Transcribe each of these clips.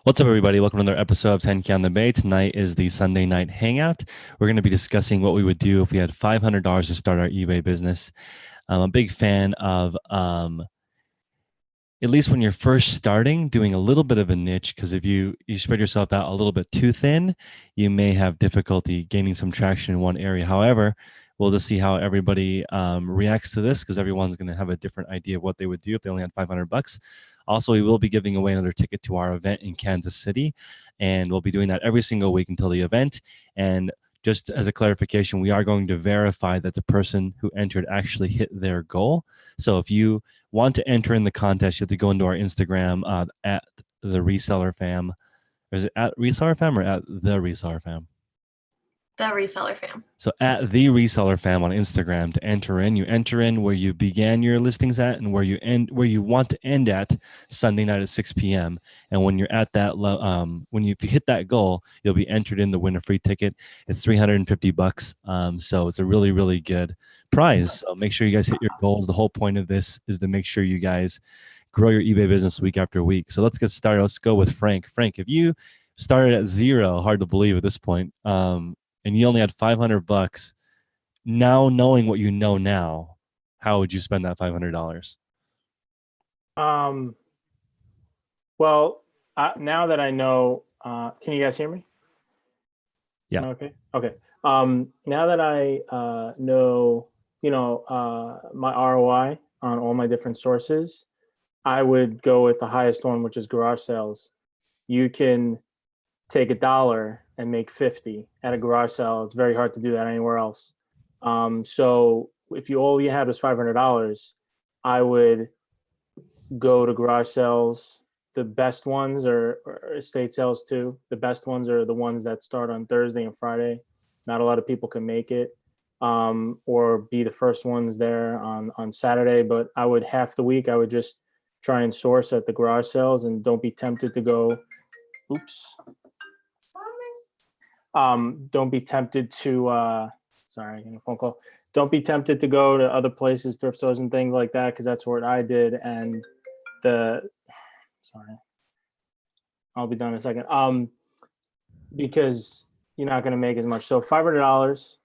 What's up, everybody? Welcome to another episode of 10K on the Bay. Tonight is the Sunday night hangout. We're going to be discussing what we would do if we had $500 to start our eBay business. I'm a big fan of, at least when you're first starting, doing a little bit of a niche, because if you spread yourself out a little bit too thin, you may have difficulty gaining some traction in one area. However, we'll just see how everybody reacts to this, because everyone's going to have a different idea of what they would do if they only had 500 bucks. Also, we will be giving away another ticket to our event in Kansas City, and we'll be doing that every single week until the event. And just as a clarification, we are going to verify that the person who entered actually hit their goal. So if you want to enter in the contest, you have to go into our Instagram at the Reseller Fam. Or is it at Reseller Fam or at the Reseller Fam? The Reseller Fam. So at the Reseller Fam on Instagram to enter in. You enter in where you began your listings at and where you want to end at Sunday night at 6 p.m. And when you're at that, if you hit that goal, you'll be entered in to win a free ticket. It's $350. So it's a really, really good prize. So make sure you guys hit your goals. The whole point of this is to make sure you guys grow your eBay business week after week. So let's get started. Let's go with Frank. Frank, if you started at zero, hard to believe at this point, and you only had 500 bucks, now knowing what you know now, how would you spend that $500? Well, now that I know, can you guys hear me? Yeah. Okay. Now that I know, my ROI on all my different sources, I would go with the highest one, which is garage sales. You can take $1 and make 50 at a garage sale. It's very hard to do that anywhere else. So if all you had was $500, I would go to garage sales. The best ones are estate sales too. The best ones are the ones that start on Thursday and Friday. Not a lot of people can make it, or be the first ones there on Saturday. But I would half the week, I would just try and source at the garage sales, and don't be tempted to go. Don't be tempted to, sorry, getting a phone call. Don't be tempted to go to other places, thrift stores and things like that, because that's what I did. And sorry, I'll be done in a second. Because you're not going to make as much. So $500,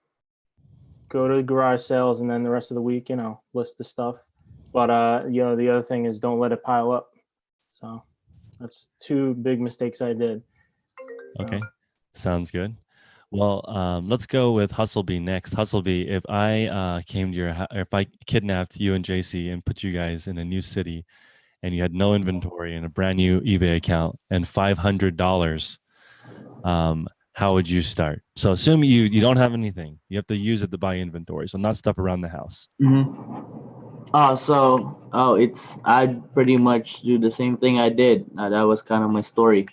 go to the garage sales, and then the rest of the week, list the stuff. But, the other thing is don't let it pile up. So that's two big mistakes I did. So. Okay. Sounds good. Well, let's go with Hustlebee next. Hustlebee, if I came to if I kidnapped you and JC and put you guys in a new city, and you had no inventory and a brand new eBay account and $500, how would you start? So assume you don't have anything. You have to use it to buy inventory, so not stuff around the house. I'd pretty much do the same thing I did. That was kind of my story.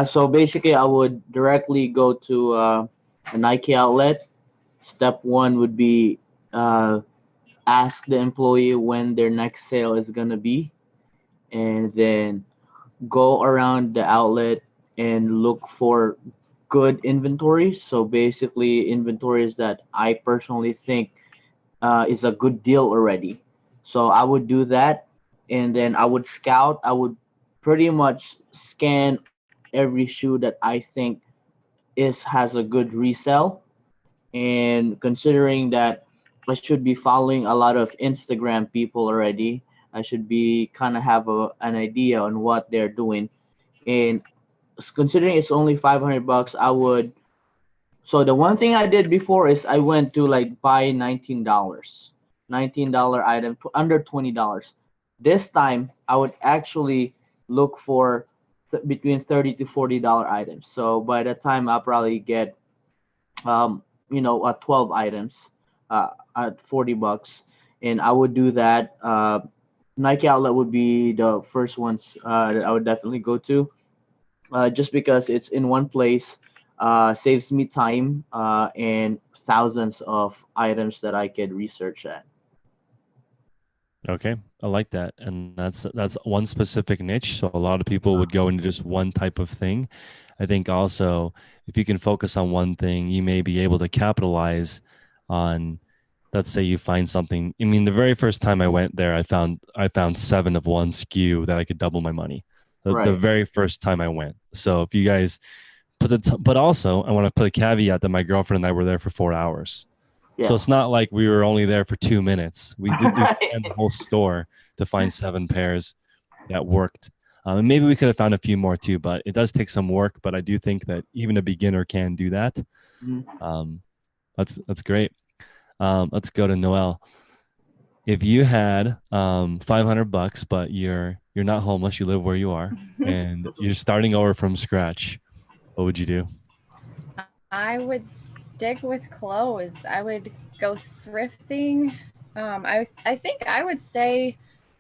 So basically, I would directly go to a Nike outlet. Step one would be ask the employee when their next sale is gonna be, and then go around the outlet and look for good inventory. So basically, inventories that I personally think is a good deal already. So I would do that, and then I would scout. I would pretty much scan every shoe that I think has a good resale. And considering that I should be following a lot of Instagram people already, I should be kind of have an idea on what they're doing. And considering it's only 500 bucks, so the one thing I did before is I went to buy $19 item under $20. This time I would actually look for between $30 to $40 items. So by the time I'll probably get 12 items at 40 bucks, and I would do that. Nike outlet would be the first ones that I would definitely go to, just because it's in one place, saves me time, and thousands of items that I could research at. Okay, I like that, and that's one specific niche. So a lot of people would go into just one type of thing. I think also if you can focus on one thing, you may be able to capitalize on. Let's say you find something. I mean, the very first time I went there, I found 7 of one SKU that I could double my money. the Right. very first time I went. So if you guys but also I want to put a caveat that my girlfriend and I were there for 4 hours. Yeah. So it's not like we were only there for 2 minutes. We did Right. scan the whole store to find 7 pairs that worked. And maybe we could have found a few more too, but it does take some work. But I do think that even a beginner can do that. Mhm. That's great. Let's go to Noel. If you had $500, but you're not homeless, you live where you are, and you're starting over from scratch, what would you do? I would stick with clothes. I would go thrifting. I think I would stay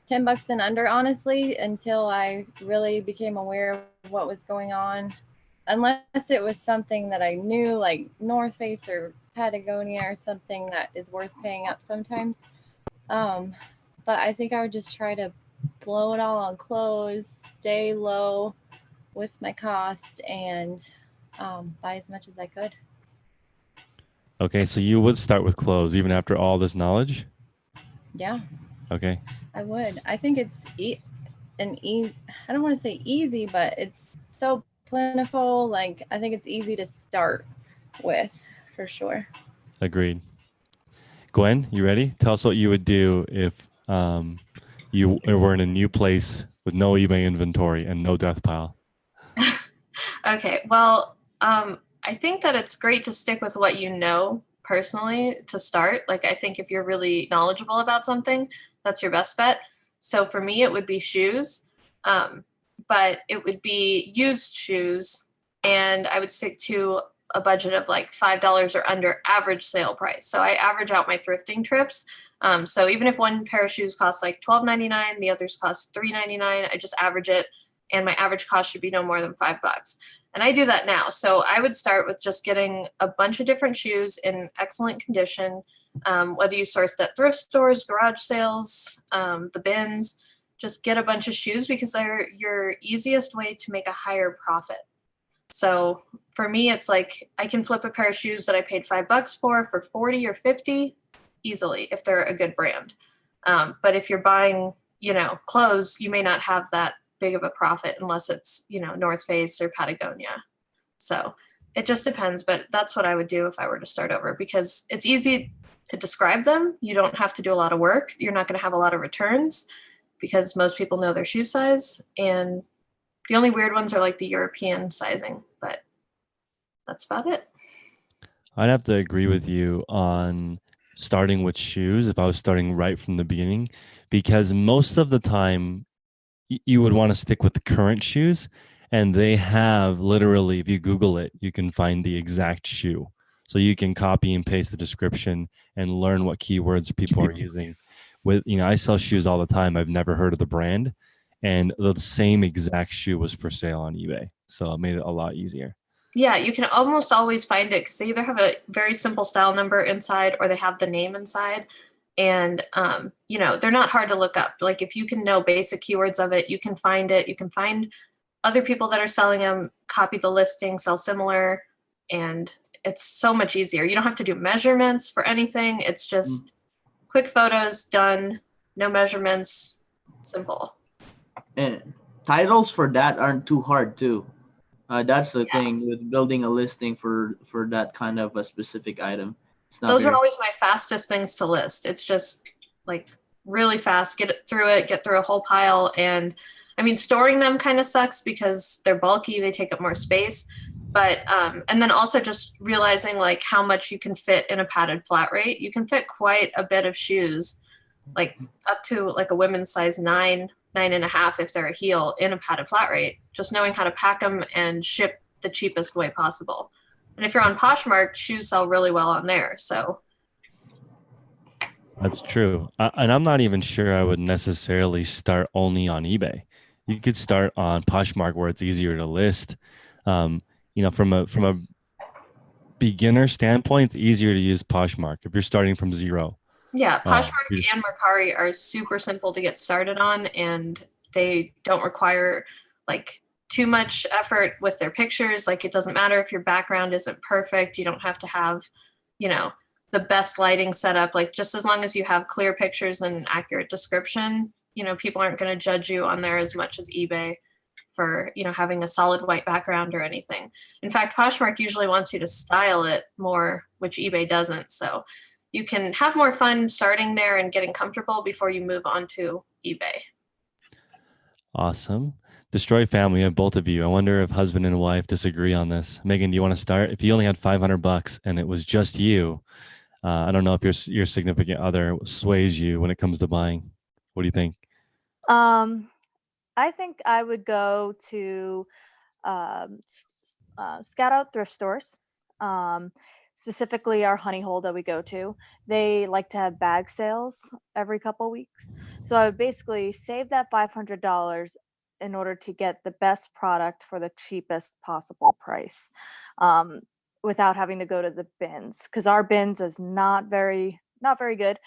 $10 and under, honestly, until I really became aware of what was going on. Unless it was something that I knew, like North Face or Patagonia or something that is worth paying up sometimes. But I think I would just try to blow it all on clothes, stay low with my cost, and buy as much as I could. Okay, so you would start with clothes even after all this knowledge? Yeah, Okay. I would. I think it's I don't want to say easy, but it's so plentiful. Like, I think it's easy to start with, for sure. Agreed. Gwen, you ready? Tell us what you would do if you were in a new place with no eBay inventory and no death pile. Okay, well, I think that it's great to stick with what you know personally to start. Like, I think if you're really knowledgeable about something, that's your best bet. So for me, it would be shoes, but it would be used shoes, and I would stick to a budget of like $5 or under average sale price. So I average out my thrifting trips. So even if one pair of shoes costs like $12.99, the others cost $3.99, I just average it, and my average cost should be no more than $5. And I do that now. So I would start with just getting a bunch of different shoes in excellent condition, whether you sourced at thrift stores, garage sales, the bins. Just get a bunch of shoes because they're your easiest way to make a higher profit. So for me, it's like I can flip a pair of shoes that I paid $5 for 40 or 50 easily if they're a good brand. But if you're buying, clothes, you may not have that big of a profit unless it's, North Face or Patagonia. So it just depends, but that's what I would do if I were to start over, because it's easy to describe them. You don't have to do a lot of work. You're not going to have a lot of returns because most people know their shoe size. And the only weird ones are like the European sizing, but that's about it. I'd have to agree with you on starting with shoes if I was starting right from the beginning, because most of the time you would want to stick with the current shoes, and they have literally, if you Google it, you can find the exact shoe. So you can copy and paste the description and learn what keywords people are using. I sell shoes all the time. I've never heard of the brand, and the same exact shoe was for sale on eBay. So it made it a lot easier. Yeah, you can almost always find it because they either have a very simple style number inside or they have the name inside. And, they're not hard to look up. Like, if you can know basic keywords of it, you can find it. You can find other people that are selling them, copy the listing, sell similar. And it's so much easier. You don't have to do measurements for anything. It's just quick photos, done, no measurements, simple. And titles for that aren't too hard too. That's the thing with building a listing for that kind of a specific item. Those are always my fastest things to list. It's just like really fast, get through a whole pile. And I mean, storing them kind of sucks because they're bulky, they take up more space. But, and then also just realizing like how much you can fit in a padded flat rate. You can fit quite a bit of shoes, like up to like a women's size 9.5 if they're a heel in a padded flat rate, just knowing how to pack them and ship the cheapest way possible. And if you're on Poshmark, shoes sell really well on there. So that's true. And I'm not even sure I would necessarily start only on eBay. You could start on Poshmark where it's easier to list. From a beginner standpoint, it's easier to use Poshmark if you're starting from zero. Yeah, Poshmark and Mercari are super simple to get started on, and they don't require like too much effort with their pictures. Like, it doesn't matter if your background isn't perfect. You don't have to have, the best lighting setup. Like, just as long as you have clear pictures and accurate description, people aren't going to judge you on there as much as eBay for, having a solid white background or anything. In fact, Poshmark usually wants you to style it more, which eBay doesn't. So you can have more fun starting there and getting comfortable before you move on to eBay. Awesome. Destroy family of both of you. I wonder if husband and wife disagree on this. Megan, do you want to start? If you only had $500 and it was just you, I don't know if your significant other sways you when it comes to buying. What do you think? I think I would go to scout out thrift stores. Specifically our honey hole that we go to. They like to have bag sales every couple weeks. So I would basically save that $500 in order to get the best product for the cheapest possible price, without having to go to the bins, because our bins is not very good.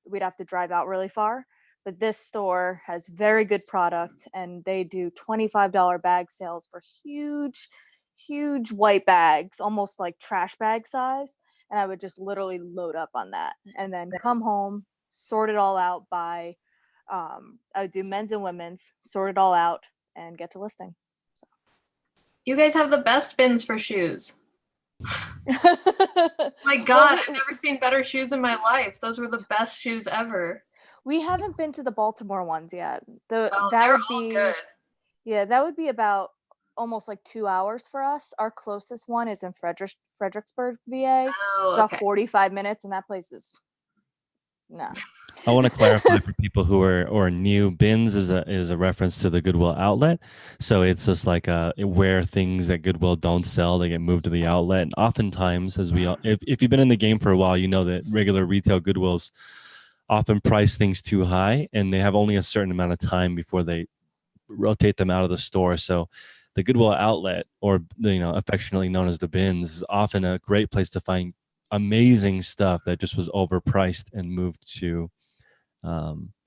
We'd have to drive out really far. But this store has very good product, and they do $25 bag sales for huge white bags, almost like trash bag size. And I would just literally load up on that and then come home, sort it all out by, I would do men's and women's, sort it all out and get to listing. So. You guys have the best bins for shoes. My God, I've never seen better shoes in my life. Those were the best shoes ever. We haven't been to the Baltimore ones yet. That would be good. Yeah, that would be about almost like 2 hours for us. Our closest one is in Fredericksburg, VA. It's about 45 minutes, and that place is no. I want to clarify for people who are new. Bins is a reference to the Goodwill outlet. So it's just like where things that Goodwill don't sell, they get moved to the outlet. And oftentimes, if you've been in the game for a while, you know that regular retail Goodwills often price things too high, and they have only a certain amount of time before they rotate them out of the store. So the Goodwill outlet, or affectionately known as the bins, is often a great place to find amazing stuff that just was overpriced and moved to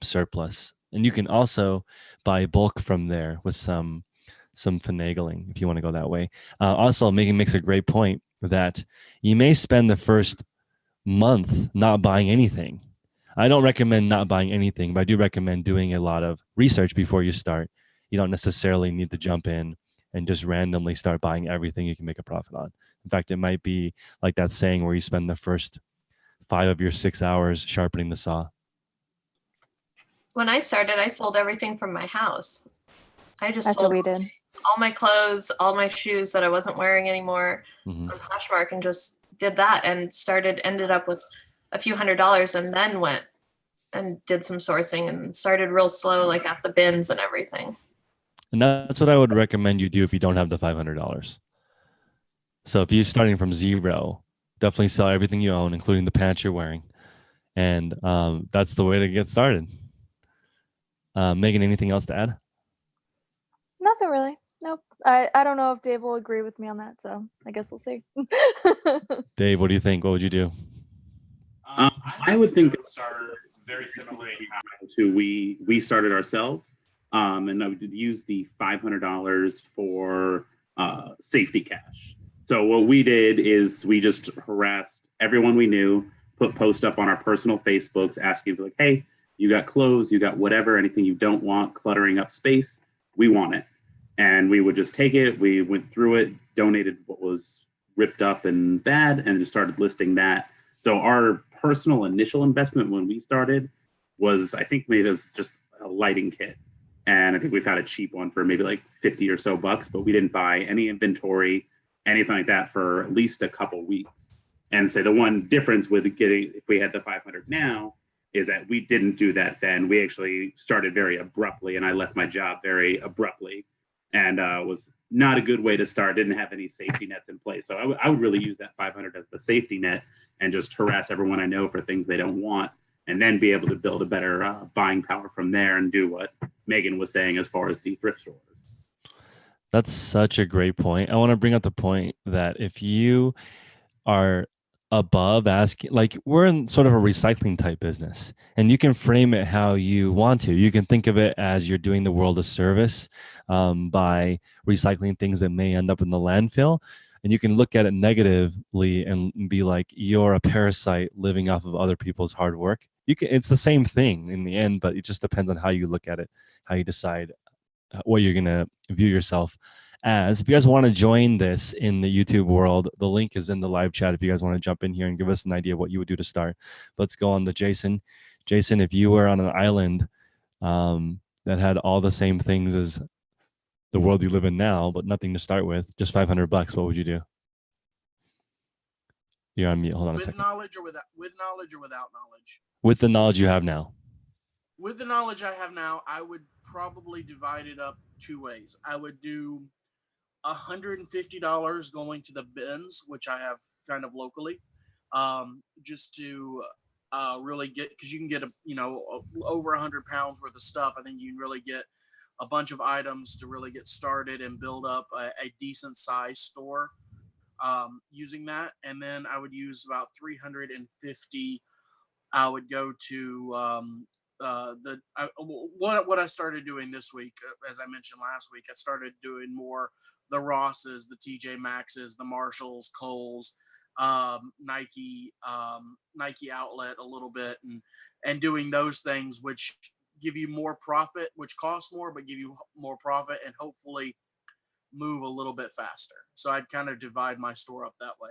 surplus. And you can also buy bulk from there with some finagling if you want to go that way. Also, Megan makes a great point that you may spend the first month not buying anything. I don't recommend not buying anything, but I do recommend doing a lot of research before you start. You don't necessarily need to jump in and just randomly start buying everything you can make a profit on. In fact, it might be like that saying where you spend the first 5 of your 6 hours sharpening the saw. When I started, I sold everything from my house. That's what we did. All my clothes, all my shoes that I wasn't wearing anymore on Poshmark, and just did that and ended up with a few $100s, and then went and did some sourcing and started real slow, like at the bins and everything. And that's what I would recommend you do if you don't have the $500. So if you're starting from zero, definitely sell everything you own, including the pants you're wearing. And that's the way to get started. Megan, anything else to add? Nothing really. Nope. I don't know if Dave will agree with me on that, so I guess we'll see. Dave, what do you think? What would you do? I would think that start very similarly to we started ourselves, and I would use the $500 for safety cash. So what we did is we just harassed everyone we knew, put posts up on our personal Facebooks asking like, hey, you got clothes, you got whatever, anything you don't want cluttering up space, we want it. And we would just take it, we went through it, donated what was ripped up and bad, and just started listing that. So our personal initial investment when we started was, I think maybe it was just a lighting kit. And I think we found a cheap one for maybe like 50 or so bucks, but we didn't buy any inventory, anything like that for at least a couple weeks. And so the one difference with getting, if we had the 500 now, is that we didn't do that then. We actually started very abruptly, and I left my job very abruptly, and was not a good way to start. Didn't have any safety nets in place. So I would really use that 500 as the safety net and just harass everyone I know for things they don't want, and then be able to build a better buying power from there and do what Megan was saying as far as the thrift stores. That's such a great point. I want to bring up the point that if you are above asking, like we're in sort of a recycling type business, and you can frame it how you want to. You can think of it as you're doing the world a service by recycling things that may end up in the landfill. And you can look at it negatively and be like, you're a parasite living off of other people's hard work. It's the same thing in the end, but it just depends on how you look at it, how you decide what you're gonna view yourself as. If you guys want to join this in the YouTube world, the link is in the live chat. If you guys want to jump in here and give us an idea of what you would do to start, let's go on to Jason. Jason, if you were on an island that had all the same things as the world you live in now, but nothing to start with, just $500, what would you do? You're on mute. Hold on a With second. knowledge or without knowledge? With the knowledge you have now. With the knowledge I have now, I would probably divide it up two ways. I would do $150 going to the bins, which I have kind of locally, just to really get, because you can get over 100 pounds worth of stuff. I think you can really get a bunch of items to really get started and build up a decent size store using that. And then I would use about 350. I would go to what I started doing this week, as I mentioned last week. I started doing more the Rosses, the TJ Maxxes, the Marshalls, Kohl's, Nike outlet a little bit, and doing those things which give you more profit, which cost more but give you more profit, and hopefully move a little bit faster. So I'd kind of divide my store up that way.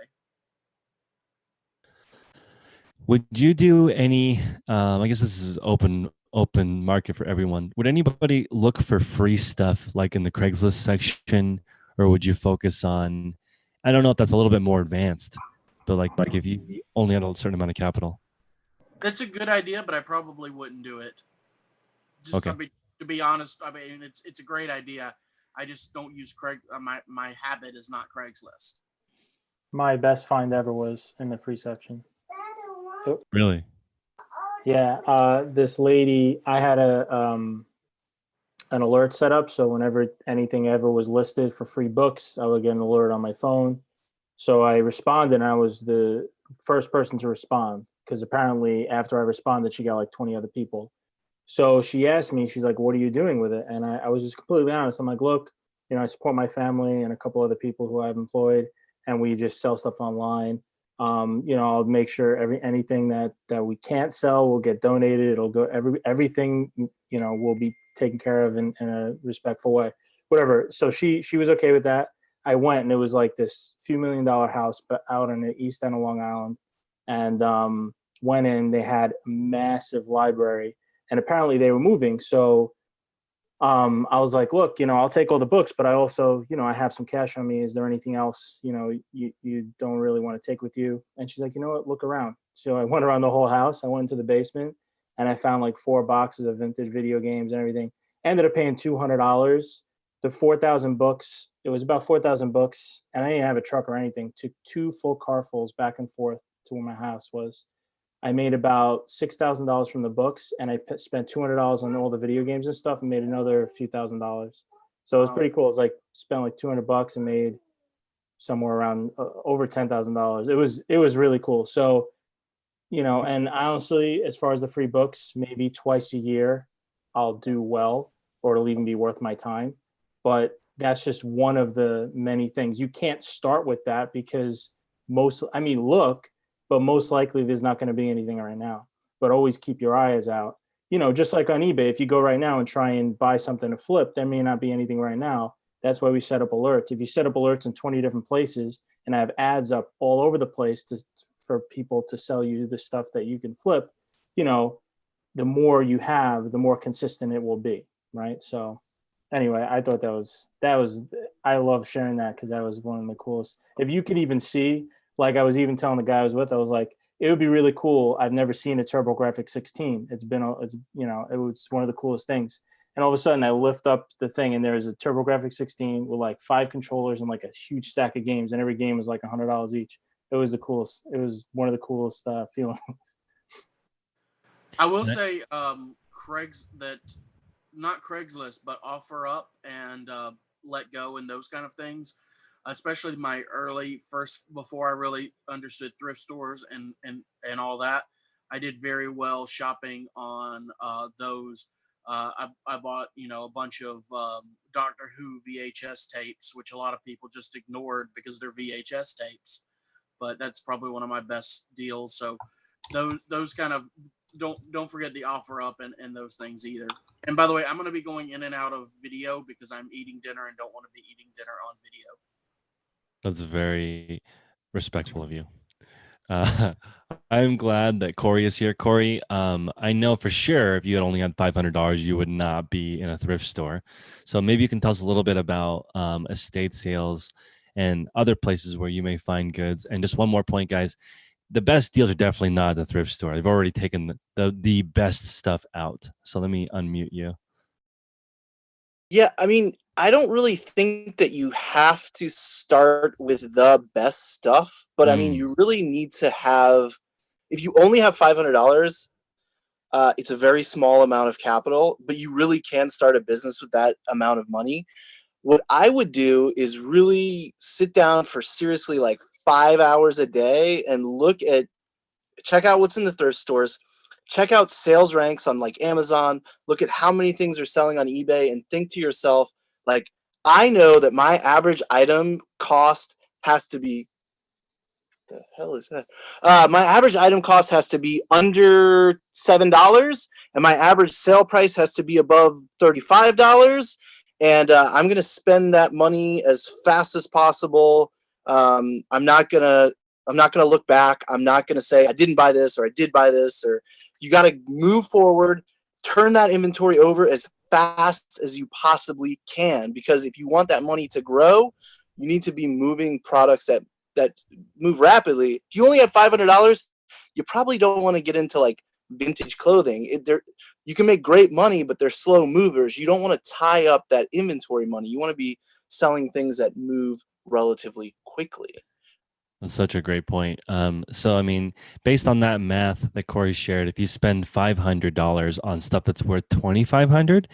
Would you do any, I guess this is open market for everyone. Would anybody look for free stuff like in the Craigslist section, or would you focus on, I don't know if that's a little bit more advanced, but like if you only had a certain amount of capital? That's a good idea, but I probably wouldn't do it. Just okay. To be honest, I mean, it's a great idea. I just don't use my habit is not Craigslist. My best find ever was in the free section. Really? Yeah. This lady, I had an alert set up. So whenever anything ever was listed for free books, I would get an alert on my phone. So I responded, and I was the first person to respond, because apparently after I responded, she got like 20 other people. So she asked me, she's like, what are you doing with it? And I was just completely honest. I'm like, look, I support my family and a couple other people who I've employed, and we just sell stuff online. I'll make sure anything that we can't sell will get donated. It'll go, everything, will be taken care of in a respectful way, whatever. So she was okay with that. I went, and it was like this few $1 million house, but out on the east end of Long Island, and went in, they had a massive library, and apparently they were moving. So I was like, look, I'll take all the books, but I also, I have some cash on me. Is there anything else, you don't really want to take with you? And she's like, you know what, look around. So I went around the whole house. I went into the basement, and I found like 4 boxes of vintage video games and everything. Ended up paying $200. The 4,000 books, it was about 4,000 books, and I didn't have a truck or anything. Took 2 full carfuls back and forth to where my house was. I made about $6,000 from the books, and I spent $200 on all the video games and stuff, and made another few $1,000s. So it was pretty cool. It was like spent like $200 and made somewhere around over $10,000. It was really cool. So, and honestly, as far as the free books, maybe twice a year I'll do well, or it'll even be worth my time. But that's just one of the many things. You can't start with that because but most likely there's not going to be anything right now. But always keep your eyes out. Just like on eBay, if you go right now and try and buy something to flip, there may not be anything right now. That's why we set up alerts. If you set up alerts in 20 different places and have ads up all over the place for people to sell you the stuff that you can flip, the more you have, the more consistent it will be, right? So anyway, I thought I love sharing that, because that was one of the coolest. If you could even see, like I was even telling the guy I was with, I was like, it would be really cool. I've never seen a TurboGrafx 16. It was one of the coolest things. And all of a sudden I lift up the thing, and there's a TurboGrafx 16 with like 5 controllers and like a huge stack of games, and every game was like $100 each. It was the coolest. It was one of the coolest feelings. I will say, not Craigslist, but OfferUp and Let Go and those kind of things, especially my early before I really understood thrift stores and all that. I did very well shopping on those. I bought, a bunch of Doctor Who VHS tapes, which a lot of people just ignored because they're VHS tapes, but that's probably one of my best deals. So those kind of don't forget the offer up and those things either. And by the way, I'm going to be going in and out of video because I'm eating dinner and don't want to be eating dinner on video. That's very respectful of you. Uh, I'm glad that Corey is here. Corey, I know for sure if you had only had $500, you would not be in a thrift store. So maybe you can tell us a little bit about estate sales and other places where you may find goods. And just one more point, guys. The best deals are definitely not at the thrift store. They've already taken the best stuff out. So let me unmute you. Yeah, I mean, I don't really think that you have to start with the best stuff, but I mean, you really need to have, if you only have $500, it's a very small amount of capital, but you really can start a business with that amount of money. What I would do is really sit down for seriously like 5 hours a day and check out what's in the thrift stores, check out sales ranks on like Amazon, look at how many things are selling on eBay, and think to yourself, like, I know that my average item cost has to be, the hell is that? My average item cost has to be under $7, and my average sale price has to be above $35. And I'm gonna spend that money as fast as possible. I'm not gonna look back. I'm not gonna say I didn't buy this or I did buy this. Or you got to move forward, turn that inventory over as fast as you possibly can. Because if you want that money to grow, you need to be moving products that move rapidly. If you only have $500, you probably don't want to get into like vintage clothing. You can make great money, but they're slow movers. You don't want to tie up that inventory money. You want to be selling things that move relatively quickly. That's such a great point. So, I mean, based on that math that Corey shared, if you spend $500 on stuff that's worth $2,500,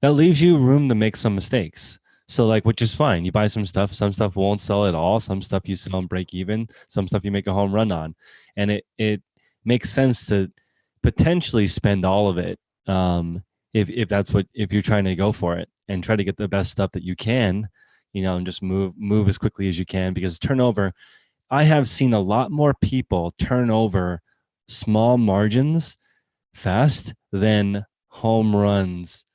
that leaves you room to make some mistakes. So, like, which is fine. You buy some stuff won't sell at all. Some stuff you sell and break even. Some stuff you make a home run on. And it makes sense to potentially spend all of it if you're trying to go for it and try to get the best stuff that you can, and just move as quickly as you can, because turnover, I have seen a lot more people turn over small margins fast than home runs.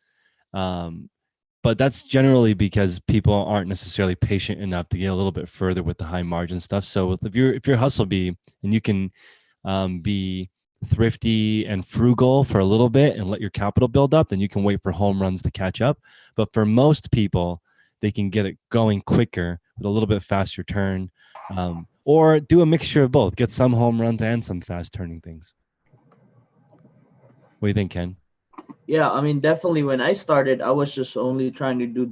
But that's generally because people aren't necessarily patient enough to get a little bit further with the high margin stuff. So if you're hustle bee and you can be thrifty and frugal for a little bit and let your capital build up, then you can wait for home runs to catch up. But for most people, they can get it going quicker with a little bit faster turn, or do a mixture of both. Get some home runs and some fast turning things. What do you think, Ken? Yeah, I mean, definitely when I started, I was just only trying to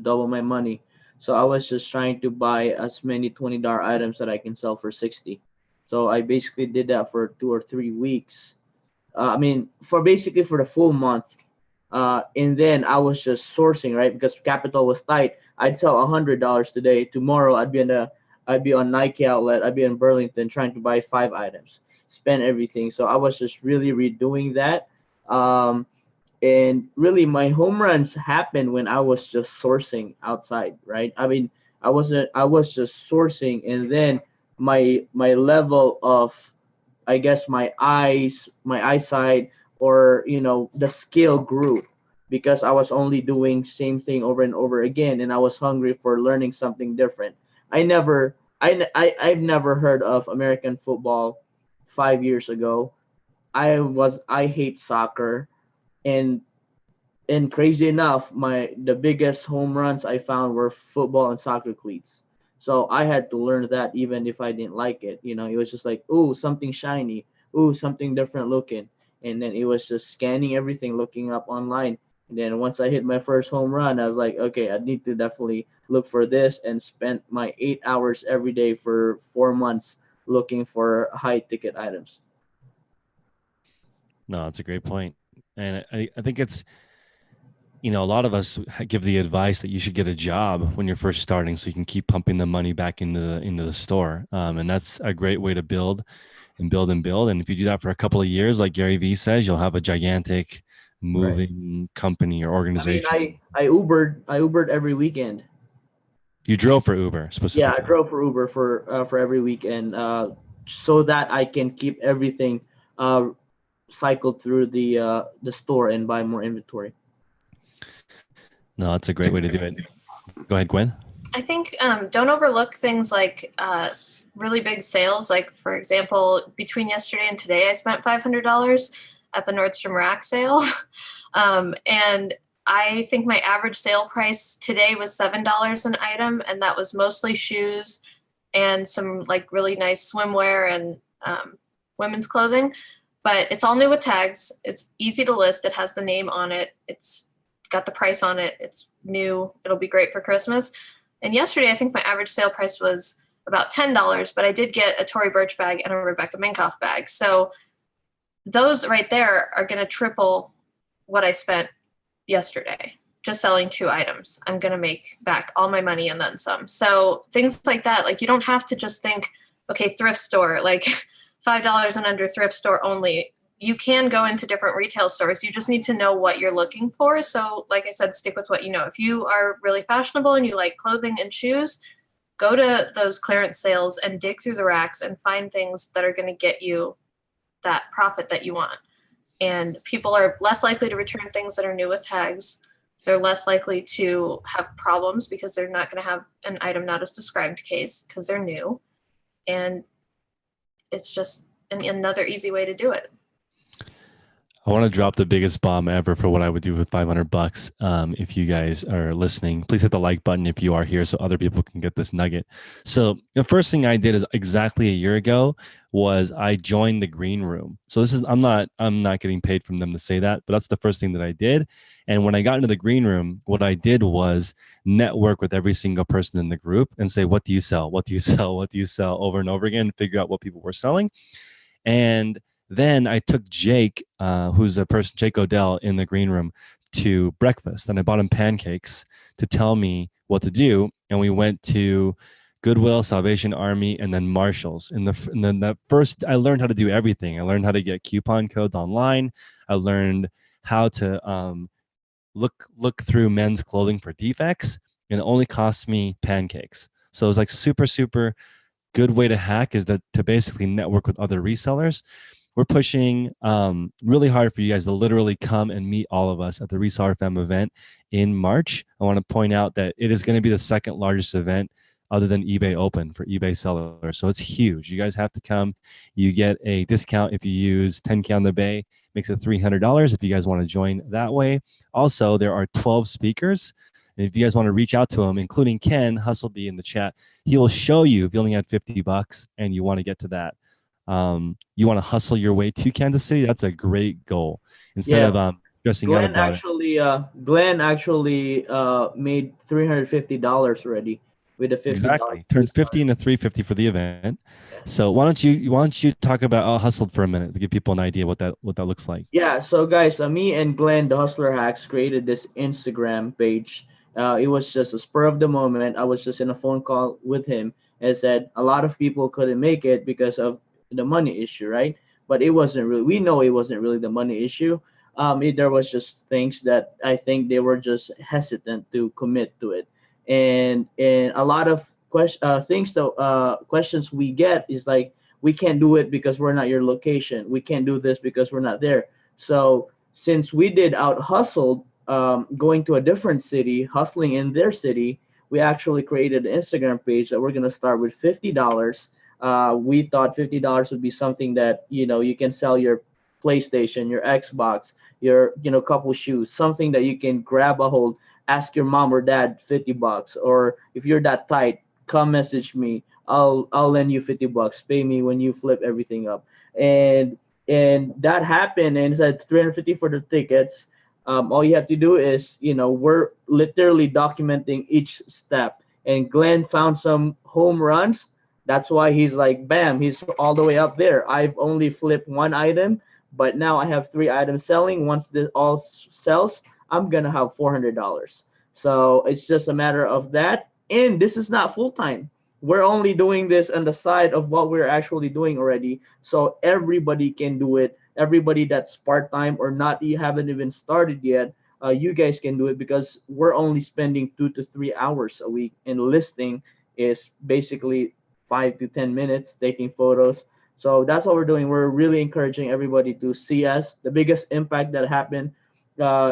double my money. So I was just trying to buy as many $20 items that I can sell for 60. So I basically did that for 2 or 3 weeks. I mean, for the full month. And then I was just sourcing, right? Because capital was tight. I'd sell $100 today. Tomorrow I'd be on Nike outlet. I'd be in Burlington trying to buy 5 items, spend everything. So I was just really redoing that. And really my home runs happened when I was just sourcing outside, right? I mean, I was just sourcing, and then my level of, I guess, my eyesight, or the skill grew, because I was only doing same thing over and over again, and I was hungry for learning something different. I've never heard of American football 5 years ago. I hate soccer, and crazy enough, the biggest home runs I found were football and soccer cleats. So I had to learn that even if I didn't like it. It was just like, ooh, something shiny, ooh, something different looking. And then it was just scanning everything, looking up online. And then once I hit my first home run, I was like, okay, I need to definitely look for this, and spent my 8 hours every day for 4 months looking for high ticket items. No, that's a great point. And I think it's, a lot of us give the advice that you should get a job when you're first starting, so you can keep pumping the money back into the store. And that's a great way to build and build and build. And if you do that for a couple of years, like Gary Vee says, you'll have a gigantic moving company or organization. I mean, I Ubered every weekend. You drove for Uber specifically? Yeah, I drove for Uber for every weekend, so that I can keep everything cycle through the store and buy more inventory. No, that's a great way to do it. Go ahead, Gwen. I think don't overlook things like really big sales. Like, for example, between yesterday and today, I spent $500 at the Nordstrom Rack sale. And I think my average sale price today was $7 an item, and that was mostly shoes and some like really nice swimwear and women's clothing. But it's all new with tags. It's easy to list. It has the name on it. It's got the price on it. It's new. It'll be great for Christmas. And yesterday, I think my average sale price was about $10, but I did get a Tory Burch bag and a Rebecca Minkoff bag. So those right there are going to triple what I spent yesterday just selling 2 items. I'm going to make back all my money and then some. So things like that, like you don't have to just think, okay, thrift store, like $5 and under thrift store only. You can go into different retail stores. You just need to know what you're looking for. So like I said, stick with what you know. If you are really fashionable and you like clothing and shoes, go to those clearance sales and dig through the racks and find things that are going to get you that profit that you want. And people are less likely to return things that are new with tags. They're less likely to have problems because they're not going to have an item not as described case because they're new. And it's just another easy way to do it. I want to drop the biggest bomb ever for what I would do with $500. If you guys are listening, please hit the like button if you are here so other people can get this nugget. So the first thing I did is exactly a year ago was I joined the green room. So this is I'm not getting paid from them to say that, but that's the first thing that I did. And when I got into the green room, what I did was network with every single person in the group and say, what do you sell? What do you sell? What do you sell? Over and over again, figure out what people were selling. And then I took Jake, who's a person, Jake Odell, in the green room to breakfast. And I bought him pancakes to tell me what to do. And we went to Goodwill, Salvation Army, and then Marshall's. And then that first, I learned how to do everything. I learned how to get coupon codes online. I learned how to look through men's clothing for defects. And it only cost me pancakes. So it was like super, super good way to hack is that to basically network with other resellers. We're pushing really hard for you guys to literally come and meet all of us at the Reseller Fam event in March. I want to point out that it is going to be the second largest event other than eBay Open for eBay sellers. So it's huge. You guys have to come. You get a discount if you use 10K on the Bay. Makes it $300 if you guys want to join that way. Also, there are 12 speakers. And if you guys want to reach out to them, including Ken Hustlebee in the chat, he will show you if you only had $50 and you want to get to that. You want to hustle your way to Kansas City. That's a great goal. Instead of stressing out about it. Glenn actually made $350 already with a $50. Exactly. Turned 50 into 350 for the event. So why don't you talk about Hustled for a minute to give people an idea what that looks like? Yeah. So guys, me and Glenn, the Hustler Hacks, created this Instagram page. It was just a spur of the moment. I was just in a phone call with him and said a lot of people couldn't make it because of the money issue, right? But it wasn't really. We know it wasn't really the money issue. There was just things that I think they were just hesitant to commit to it, and a lot of questions we get is like, we can't do it because we're not your location. We can't do this because we're not there. So since we did out hustled, going to a different city, hustling in their city, we actually created an Instagram page that we're gonna start with $50. We thought $50 would be something that you can sell your PlayStation, your Xbox, your couple shoes, something that you can grab a hold, ask your mom or dad $50, or if you're that tight, come message me. I'll lend you $50. Pay me when you flip everything up. And that happened, and it's at $350 for the tickets. All you have to do is, we're literally documenting each step. And Glenn found some home runs. That's why he's like, bam, he's all the way up there. I've only flipped 1 item, but now I have 3 items selling. Once this all sells, I'm going to have $400. So it's just a matter of that. And this is not full time. We're only doing this on the side of what we're actually doing already. So everybody can do it. Everybody that's part-time or not, you haven't even started yet, you guys can do it because we're only spending 2 to 3 hours a week, and listing is basically 5 to 10 minutes taking photos. So that's what we're doing. We're really encouraging everybody to see us. The biggest impact that happened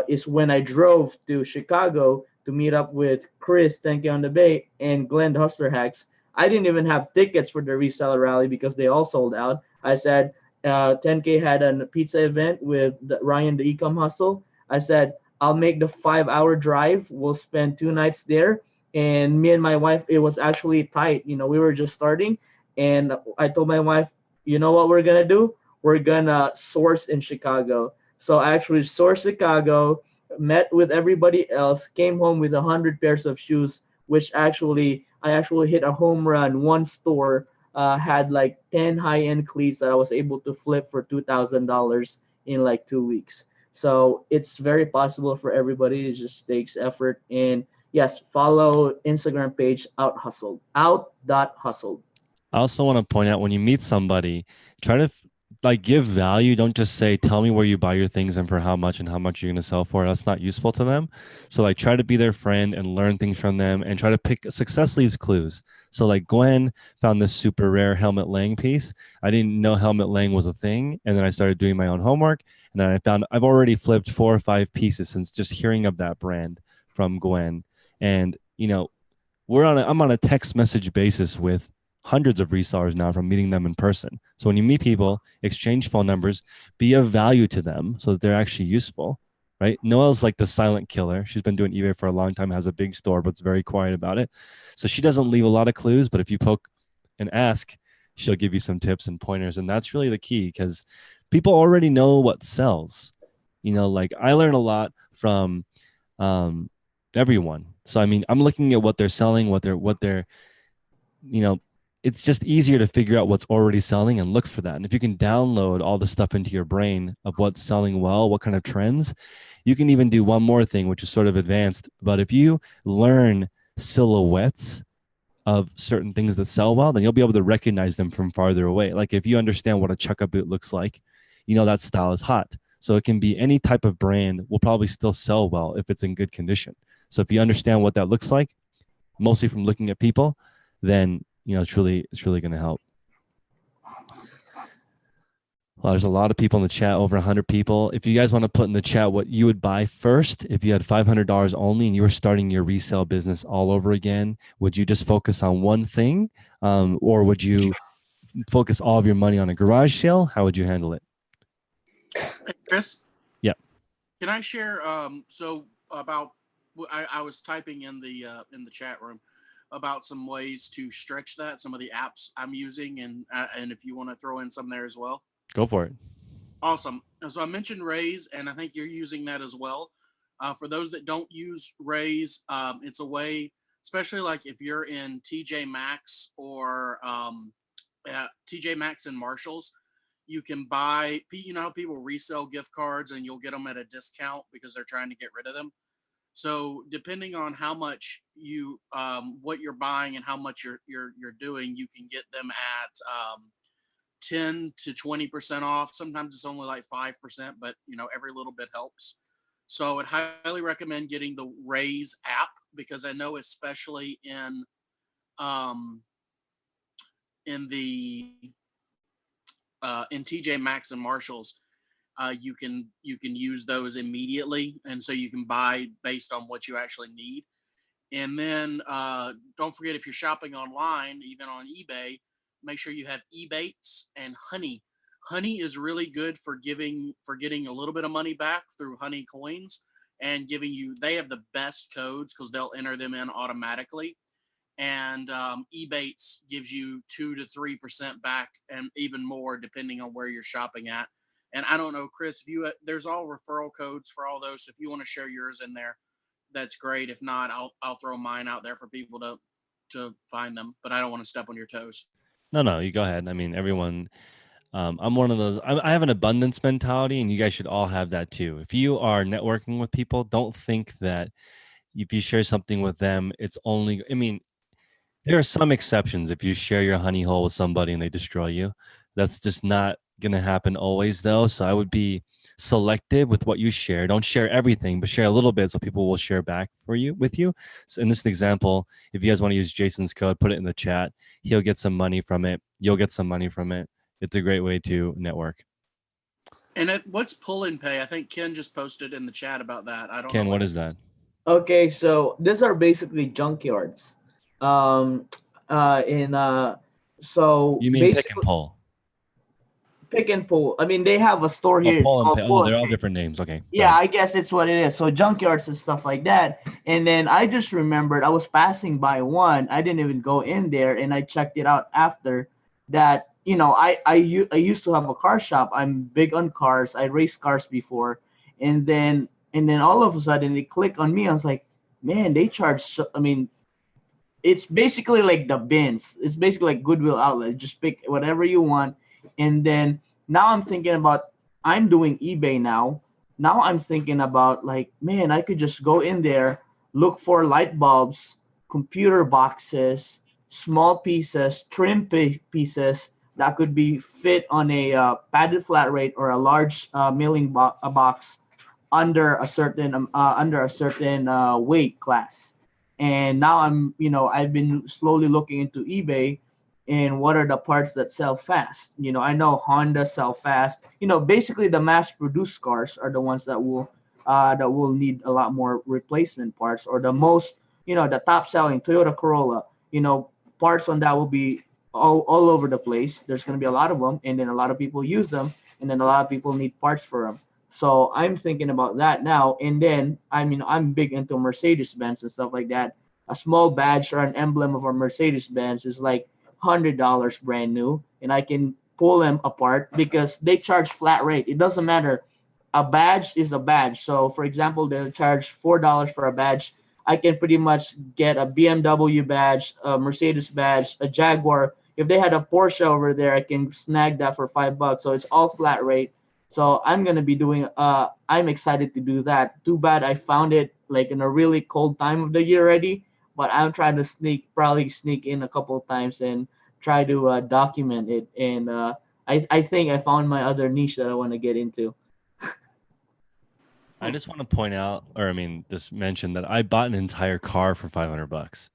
is when I drove to Chicago to meet up with Chris, Thank You on the Bay, and Glenn the Hustler Hacks. I didn't even have tickets for the reseller rally because they all sold out. I said 10K had a pizza event with Ryan the Ecom Hustle. I said I'll make the 5-hour drive. We'll spend 2 nights there. And me and my wife, it was actually tight. You know, we were just starting, and I told my wife, you know what we're gonna do? We're gonna source in Chicago. So I actually sourced Chicago, met with everybody else, came home with 100 pairs of shoes, which actually I actually hit a home run. One store had like 10 high-end cleats that I was able to flip for $2,000 in like 2 weeks. So it's very possible for everybody. It just takes effort. And yes, follow Instagram page out hustled, out.hustled. I also want to point out when you meet somebody, try to like give value. Don't just say, tell me where you buy your things and for how much and how much you're going to sell for. That's not useful to them. So like try to be their friend and learn things from them and try to pick success leaves clues. So like Gwen found this super rare helmet laying piece. I didn't know helmet laying was a thing. And then I started doing my own homework. And then I found I've already flipped 4 or 5 pieces since just hearing of that brand from Gwen. And, you know, I'm on a text message basis with hundreds of resellers now from meeting them in person. So when you meet people, exchange phone numbers, be of value to them so that they're actually useful, right? Noelle's like the silent killer. She's been doing eBay for a long time, has a big store, but's very quiet about it. So she doesn't leave a lot of clues, but if you poke and ask, she'll give you some tips and pointers. And that's really the key because people already know what sells. You know, like I learn a lot from everyone. So, I mean, I'm looking at what they're selling, what they're, you know, it's just easier to figure out what's already selling and look for that. And if you can download all the stuff into your brain of what's selling well, what kind of trends, you can even do one more thing, which is sort of advanced. But if you learn silhouettes of certain things that sell well, then you'll be able to recognize them from farther away. Like if you understand what a chukka boot looks like, you know that style is hot. So it can be any type of brand will probably still sell well if it's in good condition. So if you understand what that looks like, mostly from looking at people, then you know it's really going to help. Well, there's a lot of people in the chat, over 100 people. If you guys want to put in the chat what you would buy first, if you had $500 only and you were starting your resale business all over again, would you just focus on one thing, or would you focus all of your money on a garage sale? How would you handle it? Hey, Chris. Yeah. Can I share? So about I was typing in the chat room about some ways to stretch that, some of the apps I'm using, and if you want to throw in some there as well. Go for it. Awesome. So I mentioned Raise, and I think you're using that as well. For those that don't use Raise, it's a way, especially like if you're in TJ Maxx or TJ Maxx and Marshalls, you can buy, you know how people resell gift cards and you'll get them at a discount because they're trying to get rid of them. So depending on how much you what you're buying and how much you're doing, you can get them at 10 to 20% off. Sometimes it's only like 5%, but you know, every little bit helps. So I would highly recommend getting the Raise app because I know especially in TJ Maxx and Marshalls, you can use those immediately, and so you can buy based on what you actually need. And then don't forget, if you're shopping online, even on eBay, make sure you have Ebates and Honey. Honey is really good for getting a little bit of money back through Honey coins, and they have the best codes because they'll enter them in automatically. And Ebates gives you 2 to 3% back, and even more depending on where you're shopping at. And I don't know, Chris, if there's all referral codes for all those. So if you want to share yours in there, that's great. If not, I'll throw mine out there for people to find them. But I don't want to step on your toes. No, you go ahead. I mean, everyone. I'm one of those. I have an abundance mentality, and you guys should all have that too. If you are networking with people, don't think that if you share something with them, it's only. I mean, there are some exceptions. If you share your honey hole with somebody and they destroy you, that's just not going to happen always, though. So I would be selective with what you share. Don't share everything, but share a little bit so people will share back with you. So in this example, if you guys want to use Jason's code, put it in the chat. He'll get some money from it. You'll get some money from it. it's a great way to network. And what's pull and pay? I think Ken just posted in the chat about that. I don't Ken, know. what is that? Okay, so these are basically junkyards. Um, so You mean pick and basically pull? pick and pull. I mean, they have a store Oh, here. It's pull and called pay. Oh, Pull they're and all Pay. different names. Okay. Yeah, I guess it's what it is. So junkyards and stuff like that. And then I just remembered I was passing by one. I didn't even go in there, and I checked it out after that. You know, I used to have a car shop. I'm big on cars. I raced cars before, and then all of a sudden it clicked on me. I was like, man, they charge. I mean, it's basically like the bins. It's basically like Goodwill outlet. Just pick whatever you want. And then now I'm thinking about I'm doing eBay now. Now I'm thinking about like, man, I could just go in there, look for light bulbs, computer boxes, small pieces, pieces that could be fit on a padded flat rate or a large a box under a certain weight class. And now I've been slowly looking into eBay and what are the parts that sell fast. I know Honda sell fast. Basically the mass produced cars are the ones that will need a lot more replacement parts, or the most, the top selling Toyota Corolla, parts on that will be all over the place. There's going to be a lot of them, and then a lot of people use them, and then a lot of people need parts for them. So I'm thinking about that now. And then I'm big into Mercedes Benz and stuff like that. A small badge or an emblem of a Mercedes Benz is like $100 brand new, and I can pull them apart because they charge flat rate. It doesn't matter. A badge is a badge. So for example, they'll charge $4 for a badge. I can pretty much get a BMW badge, a Mercedes badge, a Jaguar. If they had a Porsche over there, I can snag that for $5. So it's all flat rate. So I'm gonna be doing. I'm excited to do that. Too bad I found it like in a really cold time of the year already. But I'm trying to probably sneak in a couple of times and try to document it. And I think I found my other niche that I want to get into. I just want to point out, or I mean, just mention that I bought an entire car for $500.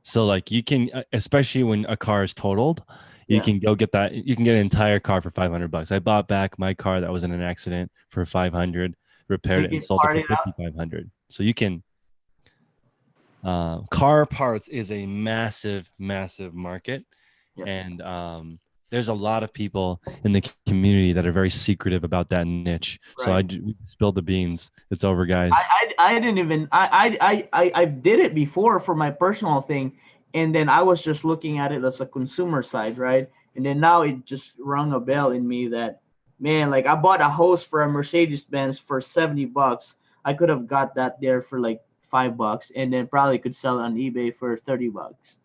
So like you can, especially when a car is totaled, you Yeah. can go get that. You can get an entire car for $500. I bought back my car that was in an accident for 500, repaired You it, and can sold it part for it out. 5,500. So you can. Car parts is a massive, massive market, Yeah. and there's a lot of people in the community that are very secretive about that niche. So Right. we spilled the beans. It's over, guys. I didn't even I did it before for my personal thing, and then I was just looking at it as a consumer side, right? And then now it just rung a bell in me that, man, like I bought a hose for a Mercedes Benz for $70. I could have got that there for like $5, and then probably could sell it on eBay for $30.